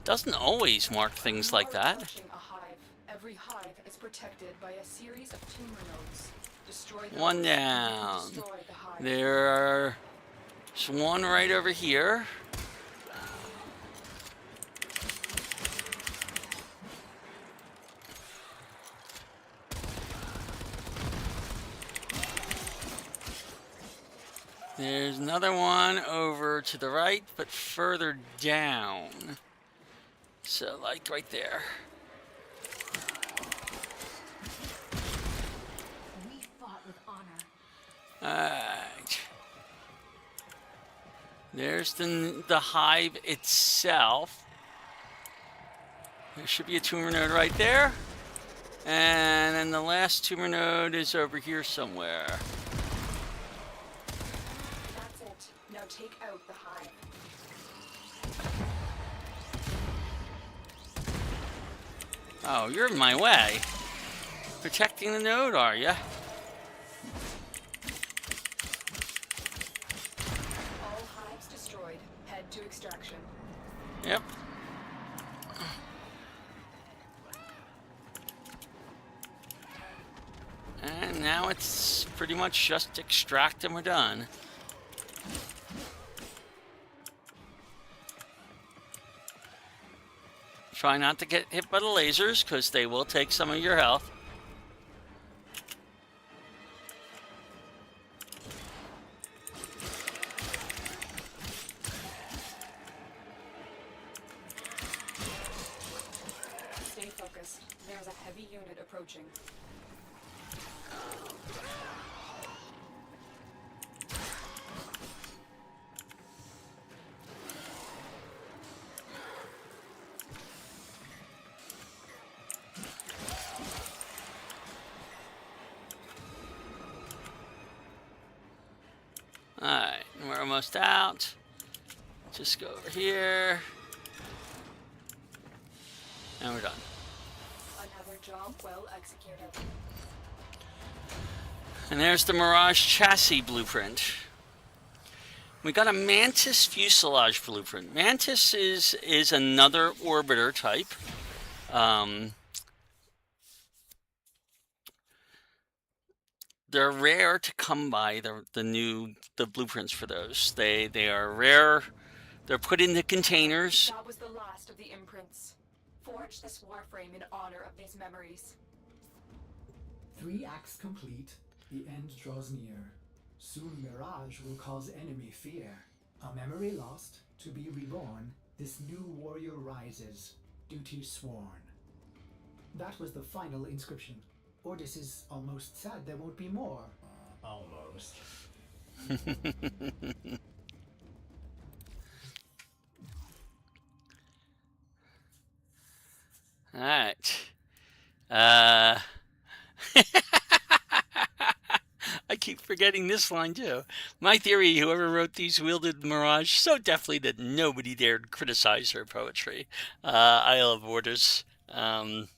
Doesn't always mark things like that. Approaching a hive. Every hive is protected by a series of tumor nodes. Destroy the One nodes. down. Destroy the hive. There's one right over here. There's another one over to the right, but further down. So, like right there. We fought with honor. Alright. There's the hive itself. There should be a tumor node right there. And then the last tumor node is over here somewhere. That's it. Now take out the hive. Oh, you're in my way. Protecting the node, are ya? All hives destroyed. Head to extraction. Yep. And now it's pretty much just extract and we're done. Try not to get hit by the lasers, because they will take some of your health. Stay focused. There's a heavy unit approaching. Alright, we're almost out. Just go over here. And we're done. Another job well executed. And there's the Mirage chassis blueprint. We got a Mantis fuselage blueprint. Mantis is another orbiter type. They're rare to come by, the blueprints for those. They are rare. They're put into containers. That was the last of the imprints. Forge this warframe in honor of these memories. 3 acts complete, the end draws near. Soon Mirage will cause enemy fear. A memory lost, to be reborn, this new warrior rises, duty sworn. That was the final inscription. Ordis is almost sad there won't be more. Almost. All right. I keep forgetting this line too. My theory, whoever wrote these wielded Mirage so deftly that nobody dared criticize her poetry. I love orders. Alright,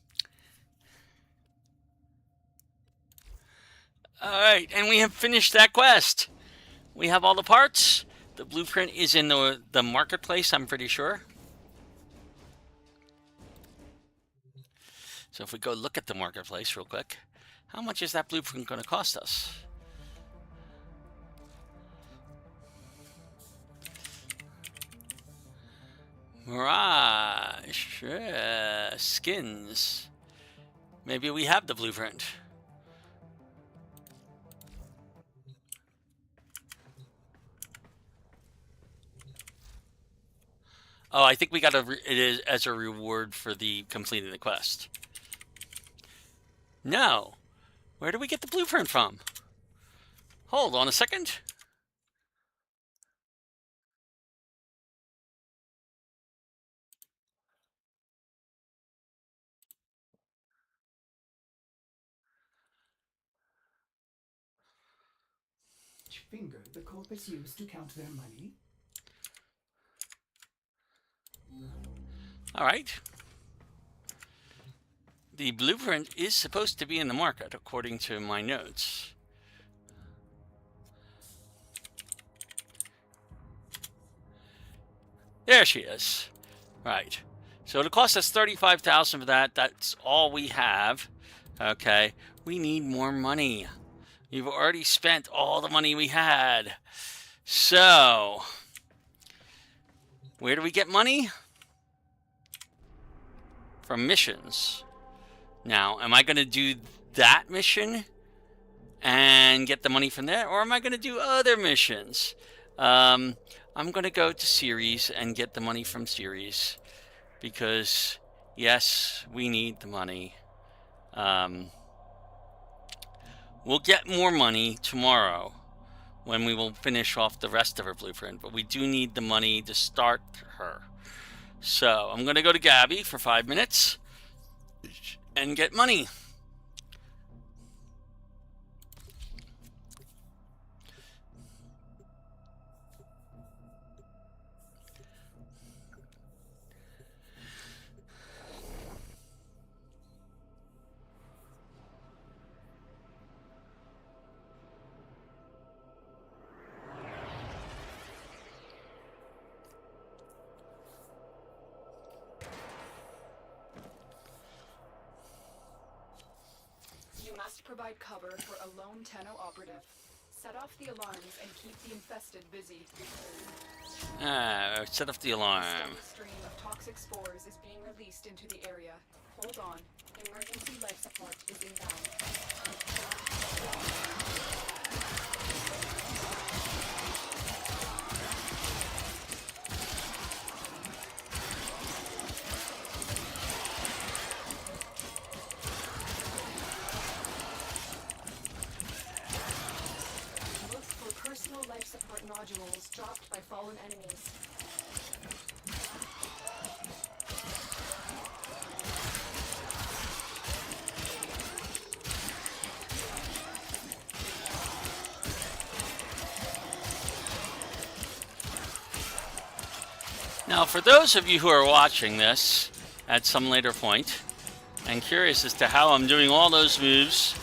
and we have finished that quest. We have all the parts. The blueprint is in the marketplace, I'm pretty sure. So if we go look at the marketplace real quick, how much is that blueprint going to cost us? Mirage. Skins. Maybe we have the blueprint. Oh, I think we got it is as a reward for the completing the quest. No. Where do we get the blueprint from? Hold on a second. Finger the corpus used to count their money. All right. The blueprint is supposed to be in the market, according to my notes. There she is. Right. So it'll cost us $35,000 for that. That's all we have. Okay. We need more money. We've already spent all the money we had. So, where do we get money? From missions. Now, am I going to do that mission and get the money from there? Or am I going to do other missions? I'm going to go to series and get the money from series. Because, yes, we need the money. We'll get more money tomorrow when we will finish off the rest of her blueprint. But we do need the money to start her. So, I'm going to go to Gabby for 5 minutes and get money. Provide cover for a lone Tenno operative. Set off the alarms and keep the infested busy. Set off the alarm. A steady stream of toxic spores is being released into the area. Hold on. Emergency life support is inbound. Life support nodules dropped by fallen enemies. Now, for those of you who are watching this at some later point and curious as to how I'm doing all those moves,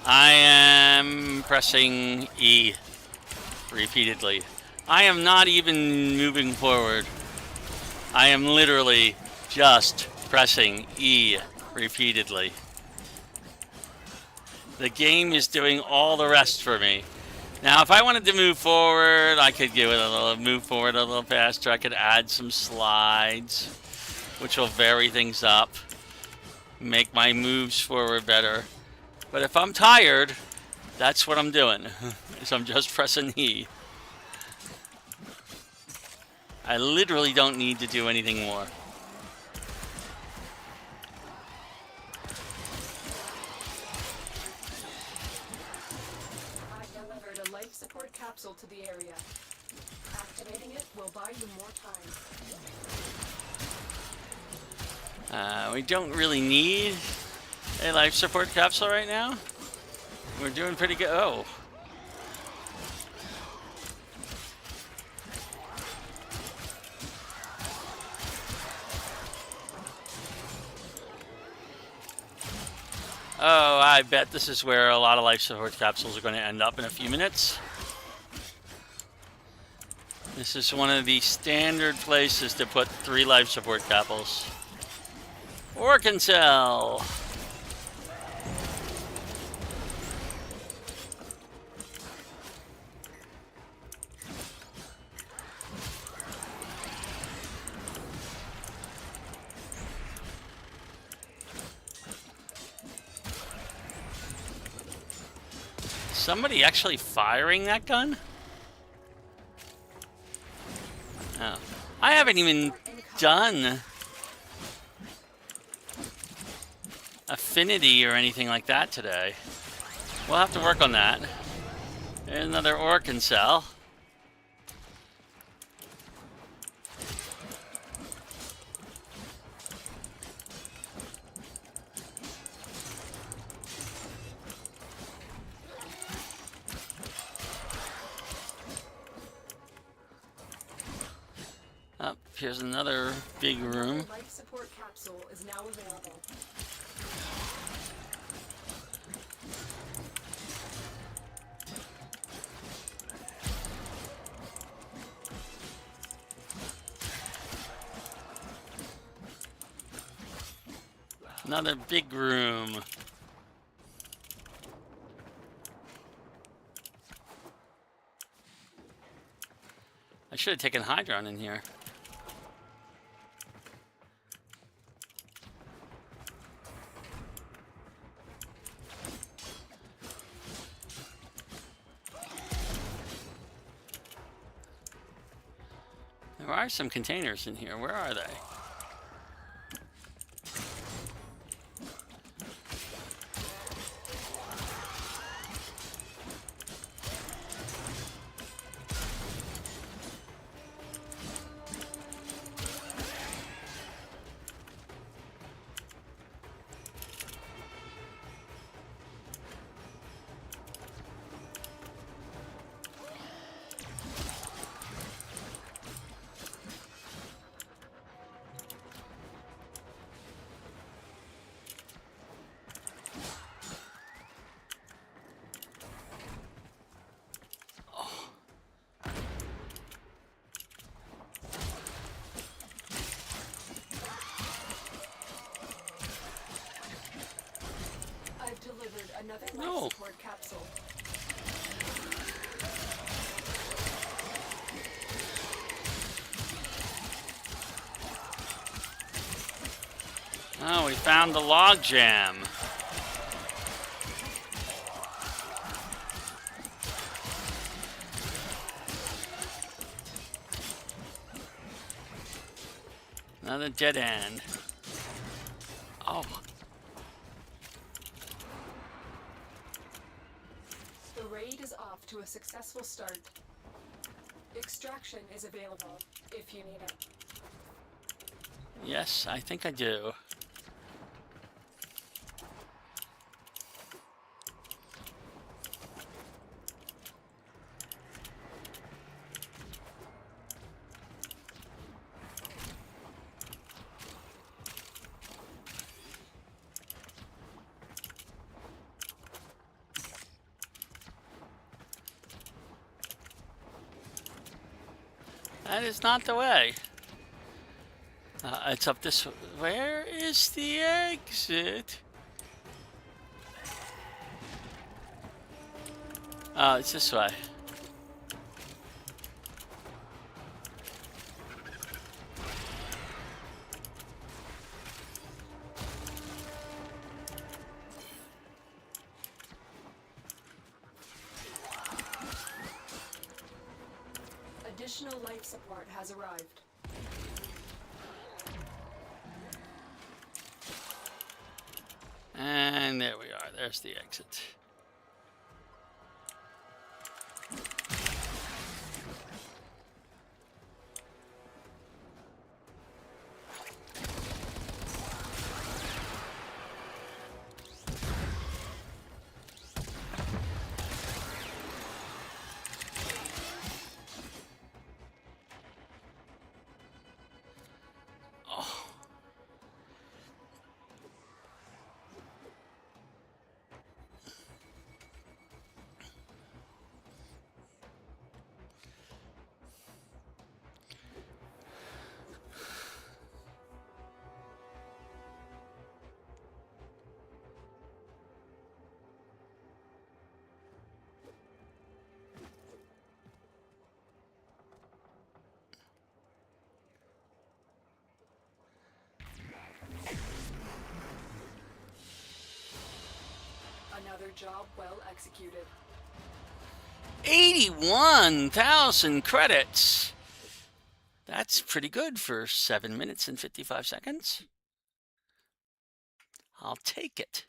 I am pressing E repeatedly. I am not even moving forward. I am literally just pressing E repeatedly. The game is doing all the rest for me. Now, if I wanted to move forward, I could give it a little move forward a little faster. I could add some slides, which will vary things up, make my moves forward better. But if I'm tired, that's what I'm doing. Is I'm just pressing E. I literally don't need to do anything more. I delivered a life support capsule to the area. Activating it will buy you more time. We don't really need a life support capsule right now. We're doing pretty good. Oh. Oh, I bet this is where a lot of life support capsules are going to end up in a few minutes. This is one of the standard places to put 3 life support capsules. Organ cell. Somebody actually firing that gun? Oh. I haven't even done affinity or anything like that today. We'll have to work on that. There's another organ cell. Up here's another big room. Life support capsule is now available. Another big room. I should have taken Hydron in here. There are some containers in here. Where are they? I've delivered another No. life support capsule. Oh, we found the log jam. Another dead end. Oh. The raid is off to a successful start. Extraction is available if you need it. Yes, I think I do. That is not the way. It's up this way. Where is the exit? Oh, it's this way. Additional life support has arrived. And there we are. There's the exit. Another job well executed. 81,000 credits. That's pretty good for 7 minutes and 55 seconds. I'll take it.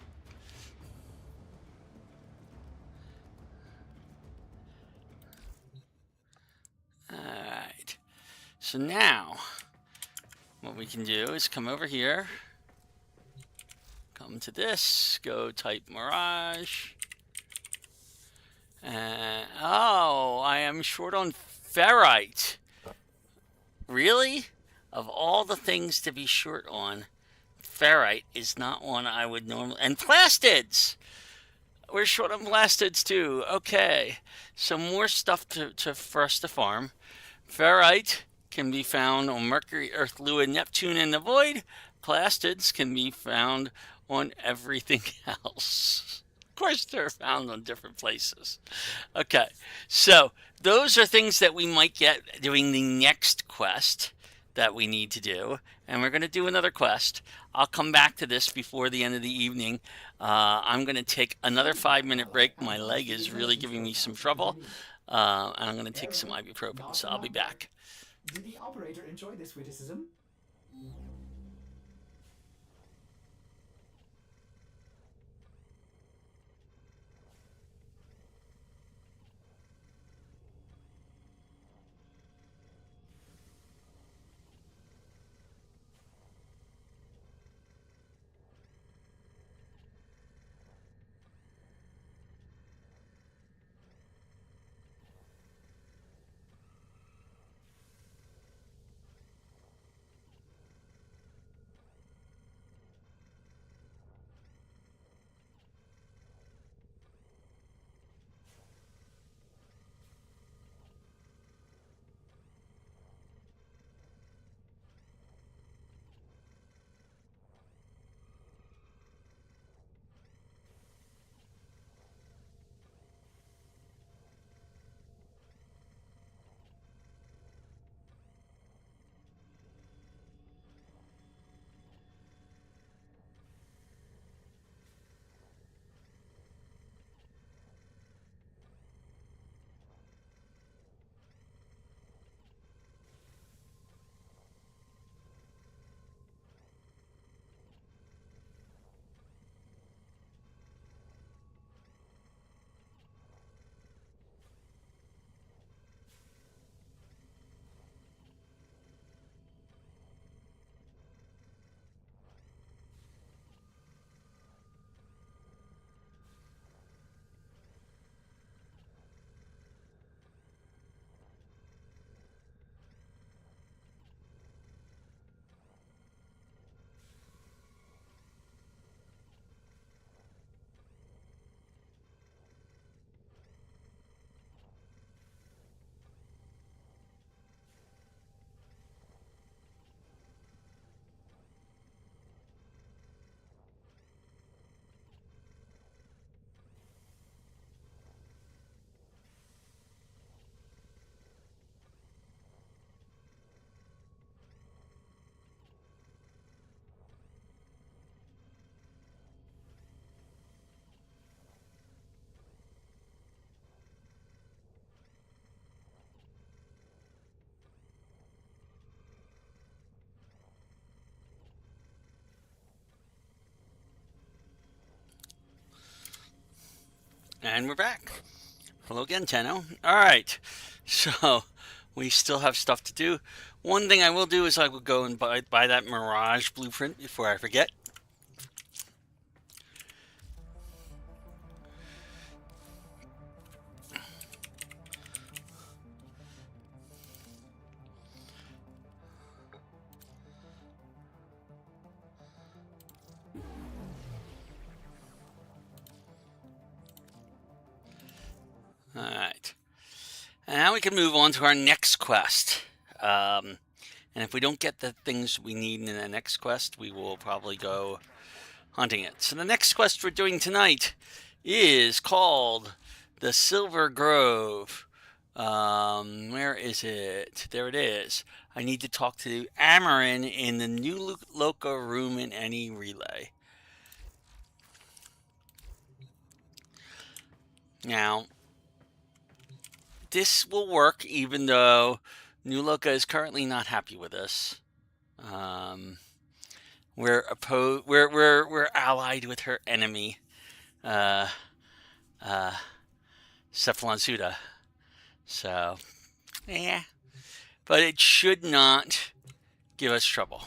All right. So now, what we can do is come over here, come to this, go type Mirage. Oh, I am short on ferrite. Really? Of all the things to be short on, ferrite is not one I would normally. And plastids! We're short on plastids too. Okay. Some more stuff for us to farm. Ferrite can be found on Mercury, Earth, Lua, Neptune, and the Void. Plastids can be found on everything else. Of course, they're found on different places. Okay, so those are things that we might get doing the next quest that we need to do. And we're going to do another quest. I'll come back to this before the end of the evening. I'm going to take another 5-minute break. My leg is really giving me some trouble. And I'm going to take some ibuprofen, so I'll be back. Did the operator enjoy this witticism? And we're back. Hello again, Tenno. All right. So we still have stuff to do. One thing I will do is I will go and buy that Mirage blueprint before I forget. All right. And now we can move on to our next quest. And if we don't get the things we need in the next quest, we will probably go hunting it. So the next quest we're doing tonight is called the Silver Grove. Where is it? There it is. I need to talk to Amarin in the new loco room in any relay. Now, this will work even though New Loka is currently not happy with us. We're allied with her enemy, uh, Cephalon Suda. So, yeah. But it should not give us trouble.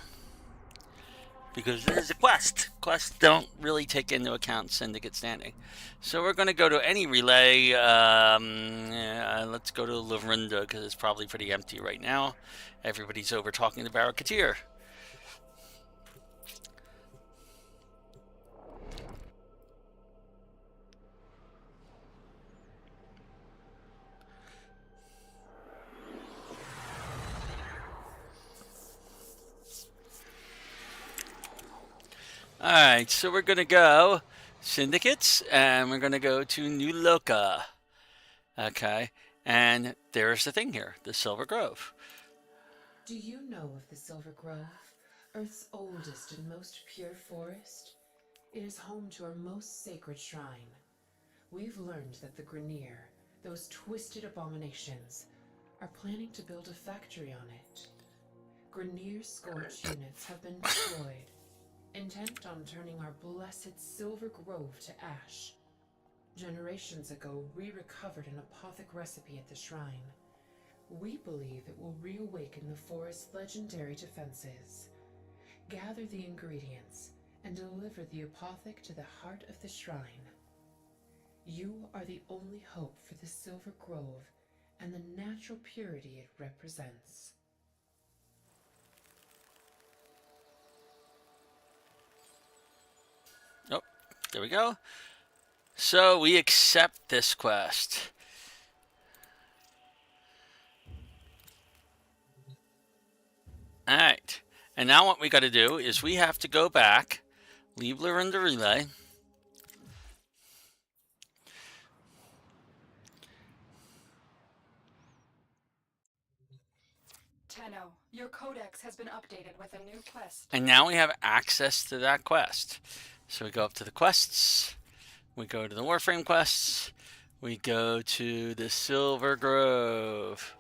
Because this is a quest. Quests don't really take into account syndicate standing. So we're going to go to any relay. Let's go to Lavrinda because it's probably pretty empty right now. Everybody's over talking to Baro. Alright, so we're going to go syndicates, and we're going to go to New Loka. Okay, and there's the thing here, the Silver Grove. Do you know of the Silver Grove, Earth's oldest and most pure forest? It is home to our most sacred shrine. We've learned that the Grineer, those twisted abominations, are planning to build a factory on it. Grineer scorched units have been deployed, intent on turning our blessed Silver Grove to ash. Generations ago, we recovered an apothic recipe at the shrine. We believe it will reawaken the forest's legendary defenses. Gather the ingredients and deliver the apothic to the heart of the shrine. You are the only hope for the Silver Grove and the natural purity it represents. Oh, there we go. So we accept this quest. Alright, and now what we got to do is we have to go back, leave Lavrinda relay. Tenno, your codex has been updated with a new quest. And now we have access to that quest. So we go up to the quests, we go to the Warframe quests, we go to the Silver Grove.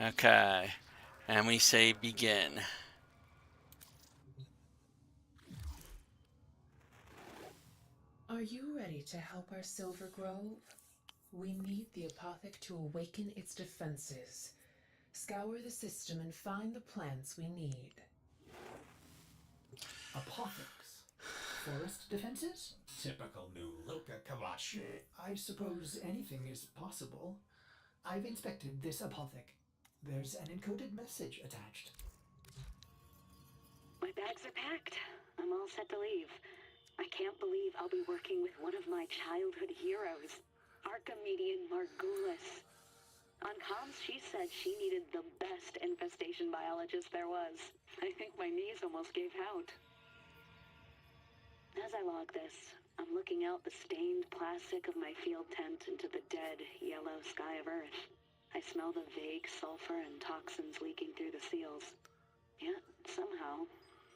Okay, and we say begin. Are you ready to help our Silver Grove? We need the apothic to awaken its defenses. Scour the system and find the plants we need. Apothics? Forest defenses? Typical New Loka Kavash. I suppose anything is possible. I've inspected this apothic. There's an encoded message attached. My bags are packed. I'm all set to leave. I can't believe I'll be working with one of my childhood heroes, Archimedean Margulis. On comms, she said she needed the best infestation biologist there was. I think my knees almost gave out. As I log this, I'm looking out the stained plastic of my field tent into the dead, yellow sky of Earth. I smell the vague sulfur and toxins leaking through the seals. Yet, somehow,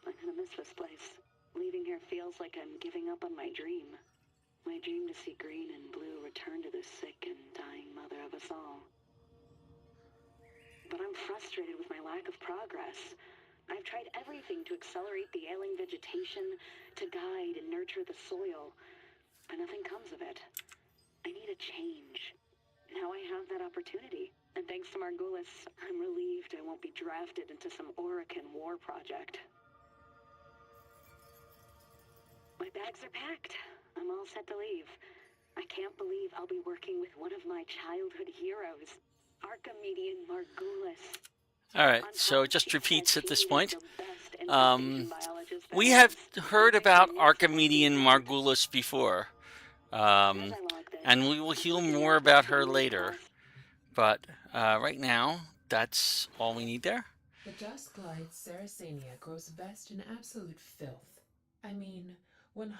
I'm gonna miss this place. Leaving here feels like I'm giving up on my dream. My dream to see green and blue return to the sick and dying mother of us all. But I'm frustrated with my lack of progress. I've tried everything to accelerate the ailing vegetation, to guide and nurture the soil, but nothing comes of it. I need a change. Now I have that opportunity, and thanks to Margulis, I'm relieved I won't be drafted into some Orokin war project. My bags are packed. I'm all set to leave. I can't believe I'll be working with one of my childhood heroes, Archimedean Margulis. Alright, so it just repeats at this point. We have heard about Archimedean Margulis before. And we will hear more about her later. But right now, that's all we need there. The dust glide Saracenia grows best in absolute filth. I mean, 100%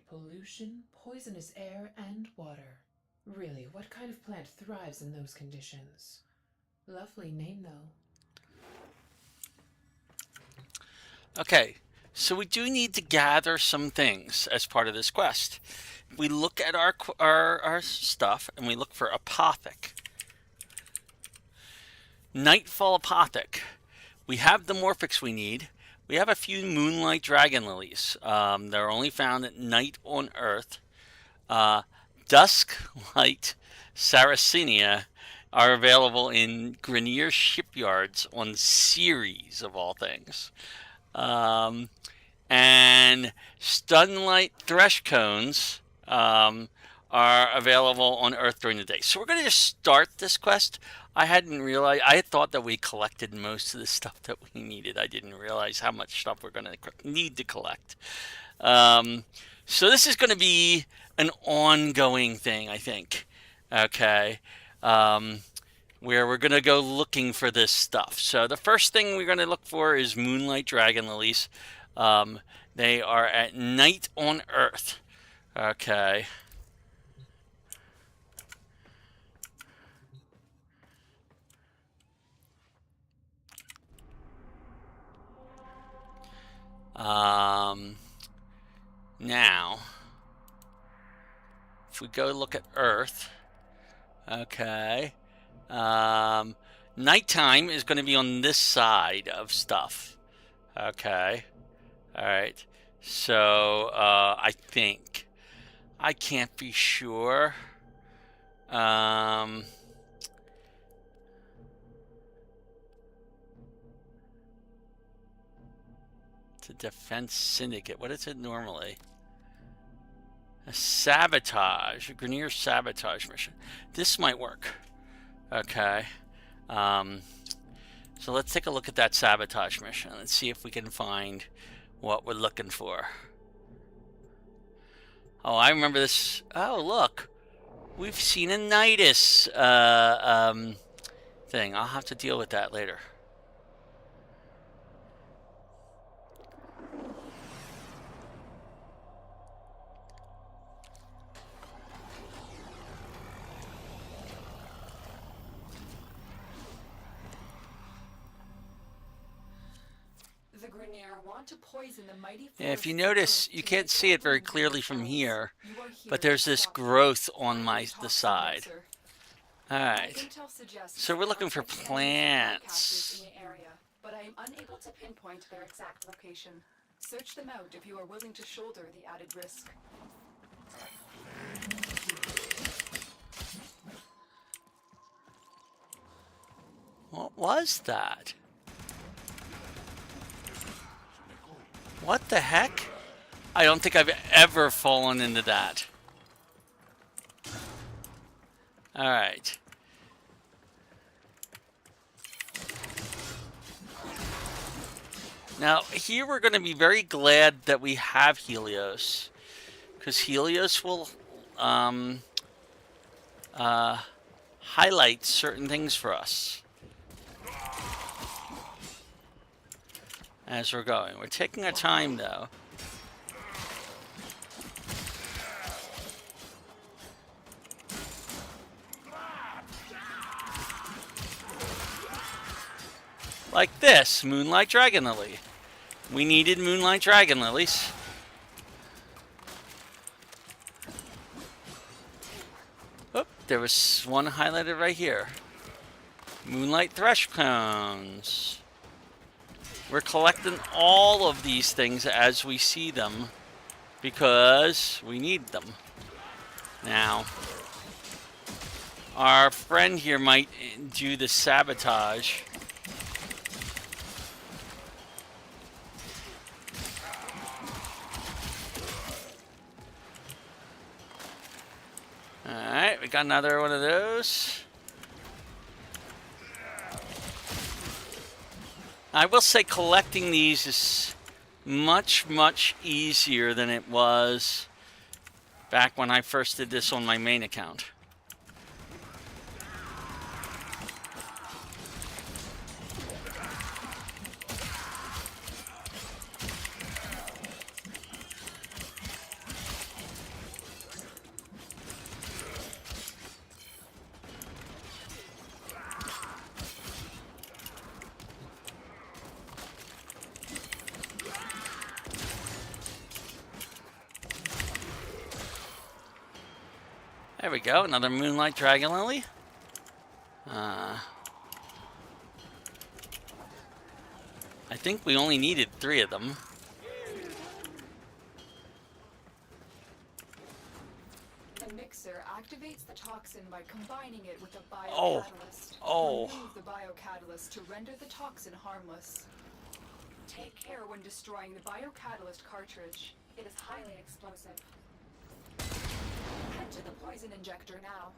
pollution, poisonous air, and water. Really, what kind of plant thrives in those conditions? Lovely name, though. Okay, So we do need to gather some things as part of this quest. We look at our stuff and we look for Apothic. Nightfall Apothic. We have the Morphics we need. We have a few Moonlight Dragon Lilies. They're only found at night on Earth. Dusklight Sarracenia are available in Grenier shipyards on Ceres, of all things. And Stunlight Thresh Cones are available on Earth during the day. So we're going to just start this quest. I hadn't realized, I had thought that we collected most of the stuff that we needed. I didn't realize how much stuff we're going to need to collect. So this is going to be an ongoing thing, I think. Okay. Where we're going to go looking for this stuff. So the first thing we're going to look for is Moonlight Dragon Lilies. They are at night on Earth. Okay. Now, if we go look at Earth, okay, nighttime is going to be on this side of stuff. Okay, all right. So I think, I can't be sure. It's a defense syndicate. What is it normally? A sabotage, a Grenier sabotage mission. This might work. Okay. So let's take a look at that sabotage mission. Let's see if we can find what we're looking for. Oh, I remember this. Oh, look. We've seen a Nidus thing. I'll have to deal with that later. Yeah, if you notice, you can't see it very clearly from here, but there's this growth on the side. Alright, so we're looking for plants. But I am unable to pinpoint their exact location. Search them out if you are willing to shoulder the added risk. What was that? What the heck? I don't think I've ever fallen into that. Alright. Now, here we're going to be very glad that we have Helios. Because Helios will highlight certain things for us. As we're going. We're taking our time, though. Like this, Moonlight Dragon Lily. We needed Moonlight Dragon Lilies. Oh, there was one highlighted right here. Moonlight Thresh Cones. We're collecting all of these things as we see them because we need them. Now, our friend here might do the sabotage. Alright, we got another one of those. I will say collecting these is much, much easier than it was back when I first did this on my main account. There we go, another Moonlight Dragon Lily. I think we only needed 3 of them. The mixer activates the toxin by combining it with a Oh. biocatalyst. Oh. Remove the biocatalyst to render the toxin harmless. Take care when destroying the biocatalyst cartridge. It is highly explosive. Head to the poison injector now.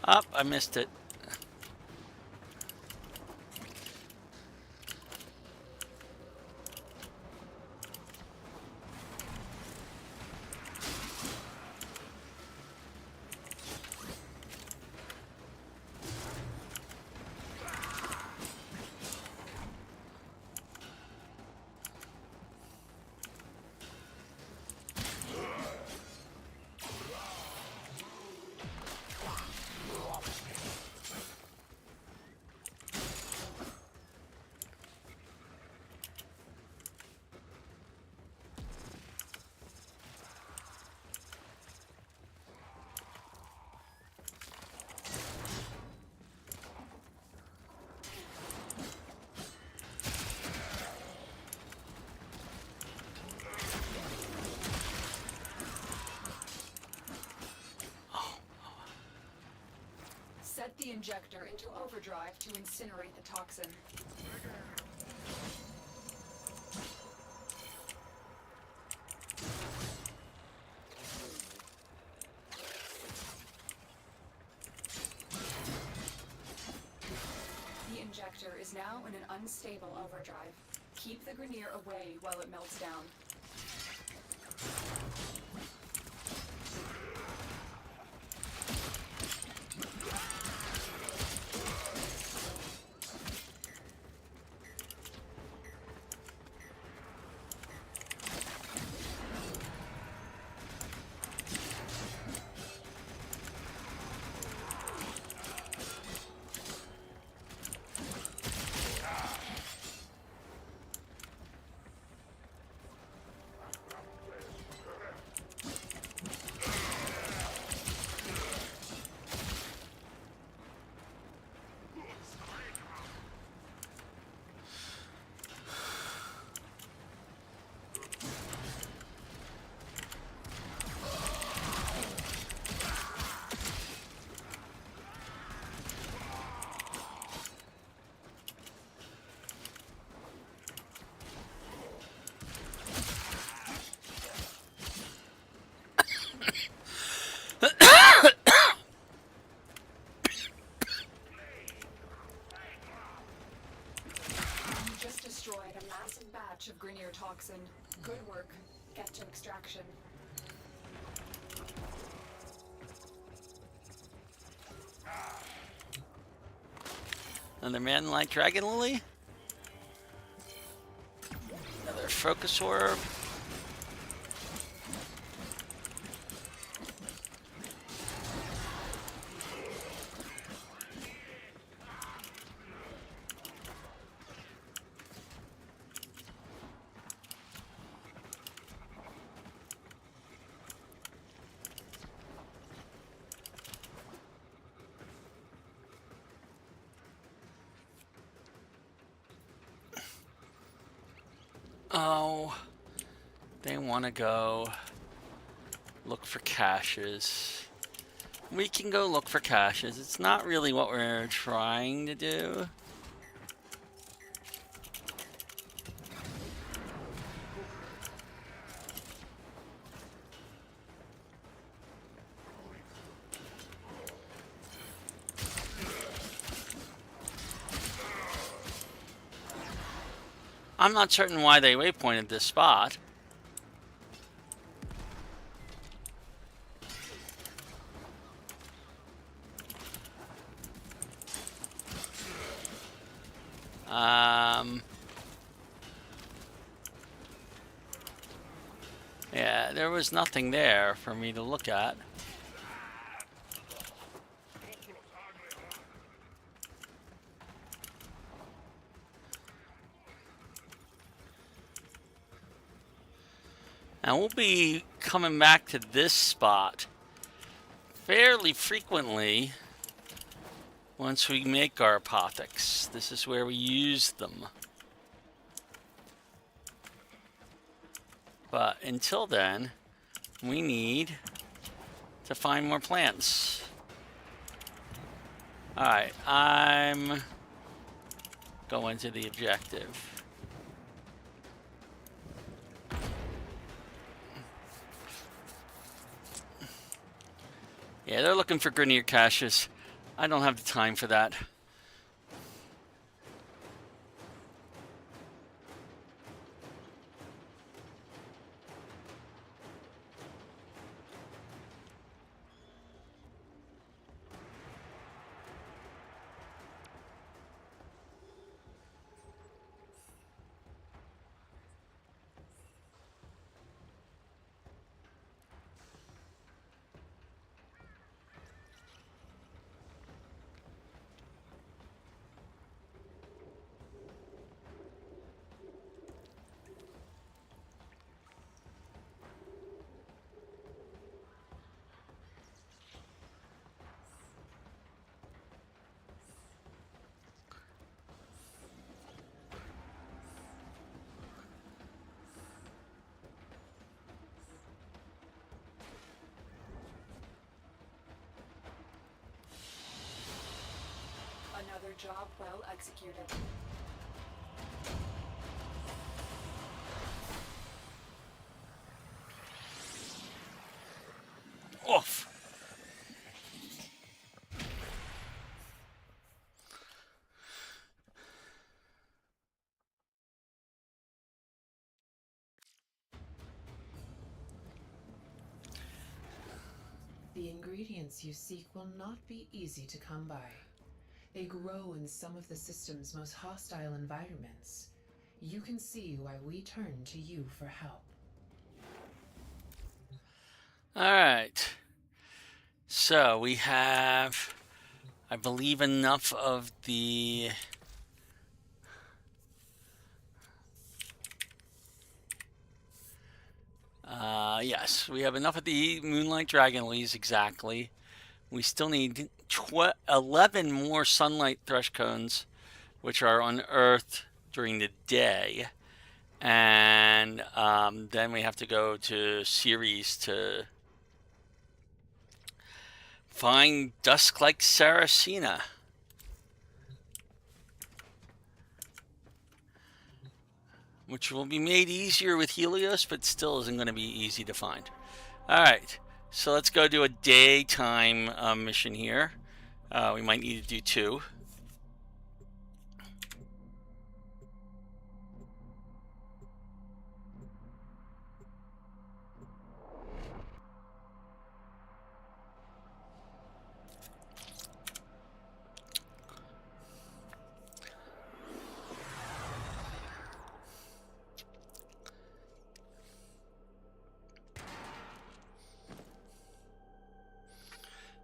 Up, I missed it. Set the injector into overdrive to incinerate the toxin. The injector is now in an unstable overdrive. Keep the Grenier away while it melts down. Destroyed a massive batch of Grenier toxin. Good work. Get to extraction. Another Moonlight Dragon Lily. Another Focus Orb. Oh, they want to go look for caches. We can go look for caches. It's not really what we're trying to do. I'm not certain why they waypointed this spot. Yeah, there was nothing there for me to look at. Now we'll be coming back to this spot fairly frequently once we make our apothics. This is where we use them. But until then, we need to find more plants. Alright, I'm going to the objective. Yeah, they're looking for Grenier caches. I don't have the time for that. Another job well executed. Oof. The ingredients you seek will not be easy to come by. They grow in some of the system's most hostile environments. You can see why we turn to you for help. Alright. So we have, I believe, enough of the... yes, we have enough of the Moonlight Dragon Leaves, exactly. We still need 11 more Sunlight Thresh Cones, which are unearthed during the day. And then we have to go to Ceres to find Dusk like Saracena. Which will be made easier with Helios, but still isn't going to be easy to find. Alright, so let's go do a daytime mission here. We might need to do 2.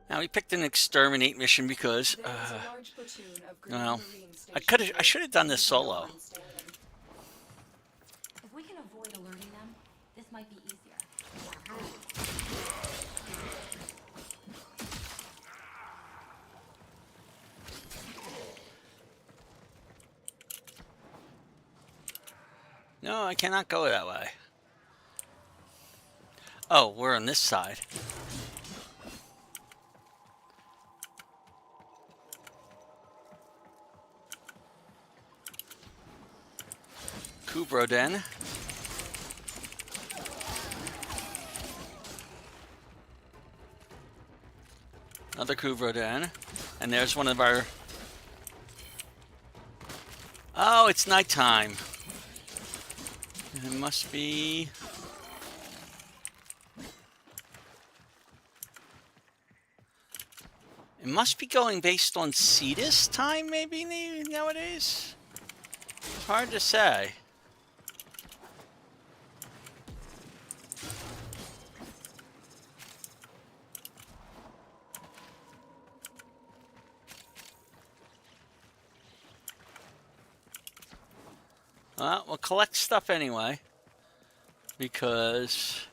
Now we picked an exterminate mission because, well, I should have done this solo. If we can avoid alerting them, this might be easier. No, I cannot go that way. Oh, we're on this side. Kubroden. Another Kubroden. And there's one of our... Oh, it's nighttime. It must be... It must be going based on Cetus time, maybe, nowadays? It's hard to say. Well, we'll collect stuff anyway. because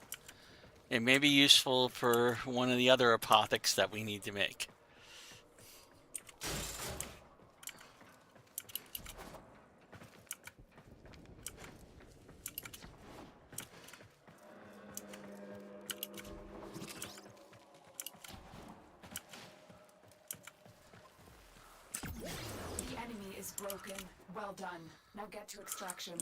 it may be useful for one of the other apothecs that we need to make. The enemy is broken. Well done. Now get to extraction.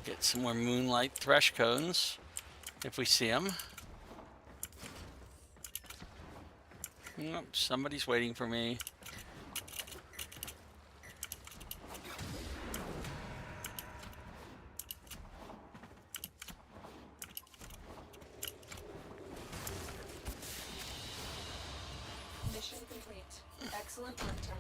Get some more moonlight thresh cones if we see them. Nope, somebody's waiting for me. Mission complete. Excellent work, Tenno.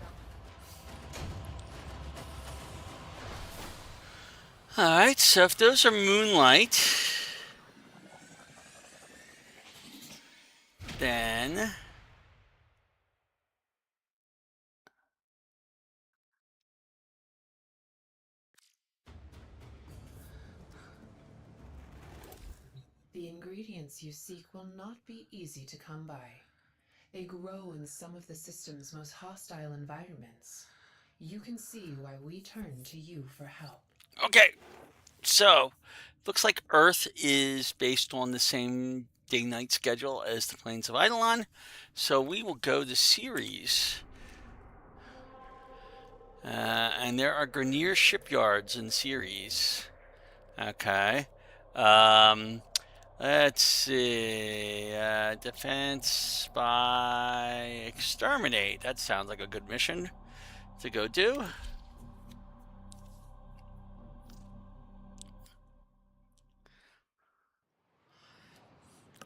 Alright, so if those are moonlight, then The ingredients you seek will not be easy to come by. They grow in some of the system's most hostile environments. You can see why we turn to you for help. okay. So, looks like Earth is based on the same day-night schedule as the plains of Eidolon. So we will go to Ceres. And there are Grineer shipyards in Ceres. Okay. Let's see. Defense, spy, exterminate. That sounds like a good mission to go do.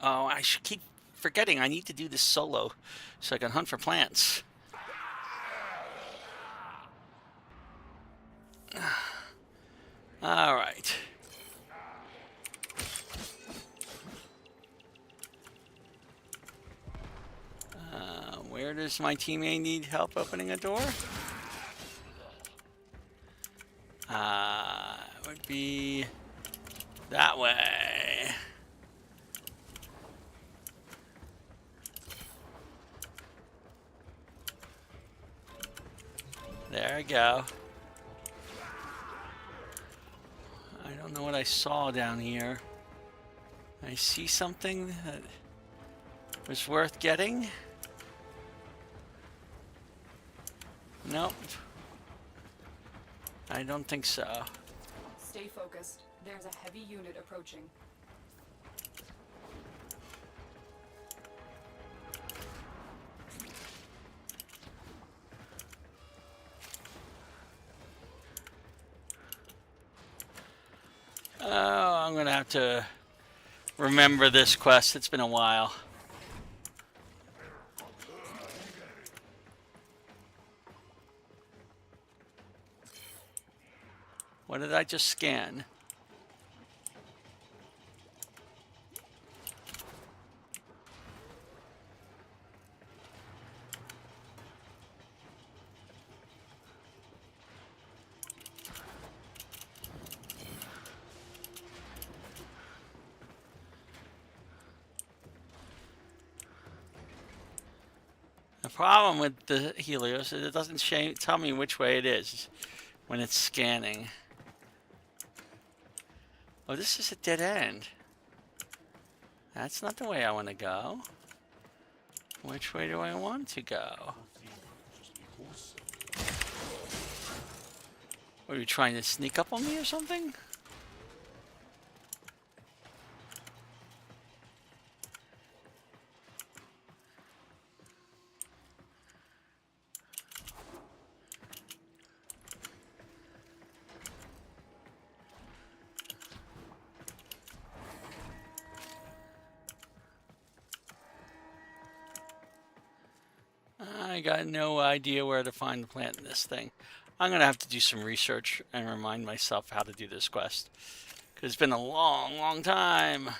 Oh, I should keep forgetting. I need to do this solo so I can hunt for plants. All right. Where does my teammate need help opening a door? It would be that way. There we go. I don't know what I saw down here. I see something that was worth getting. Nope. I don't think so. Stay focused. There's a heavy unit approaching. Oh, I'm gonna have to remember this quest. It's been a while. What did I just scan? The problem with the Helios is it doesn't tell me which way it is when it's scanning. Oh, this is a dead end. That's not the way I want to go. Which way do I want to go? Are you trying to sneak up on me or something? got no idea where to find the plant in this thing. I'm going to have to do some research and remind myself how to do this quest. Because it's been a long, long time.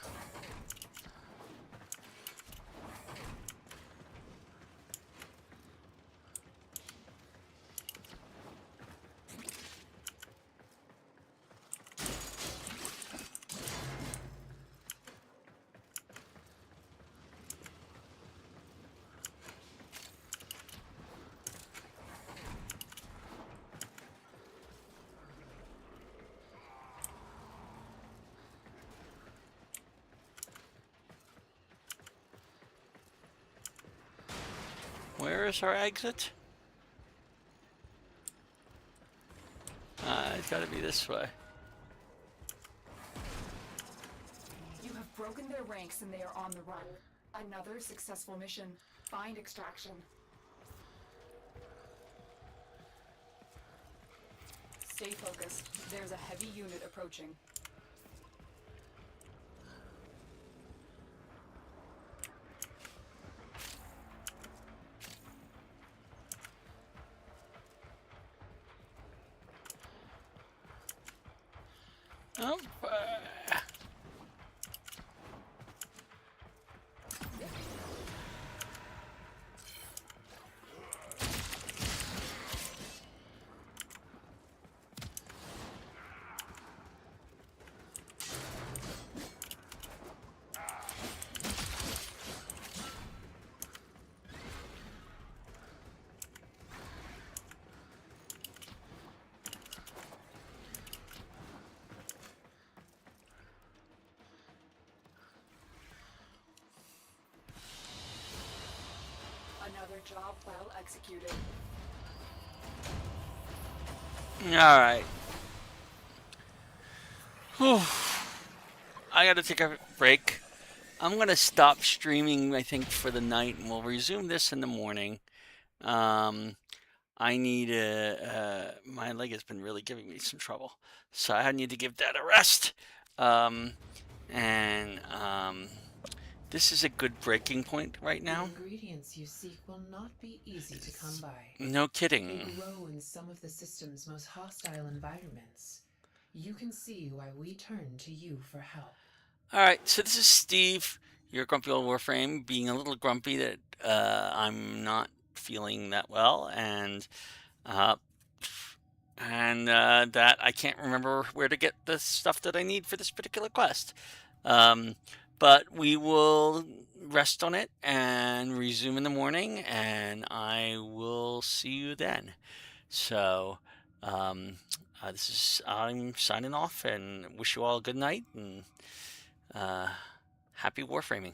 Where is our exit? It's got to be this way. You have broken their ranks and they are on the run. Another successful mission. Find extraction. Stay focused. There's a heavy unit approaching. Oh, Another job well executed. all right. Whew. I got to take a break. I'm going to stop streaming, I think, for the night, and we'll resume this in the morning. I need my leg has been really giving me some trouble, so I need to give that a rest. This is a good breaking point right now. The ingredients you seek will not be easy to come by. No They kidding. grow in some of the system's most hostile environments. You can see why we turn to you for help. All right, so this is Steve, your grumpy old Warframe, being a little grumpy that I'm not feeling that well, and that I can't remember where to get the stuff that I need for this particular quest. But we will rest on it and resume in the morning, and I will see you then. So, I'm signing off and wish you all a good night and happy Warframing.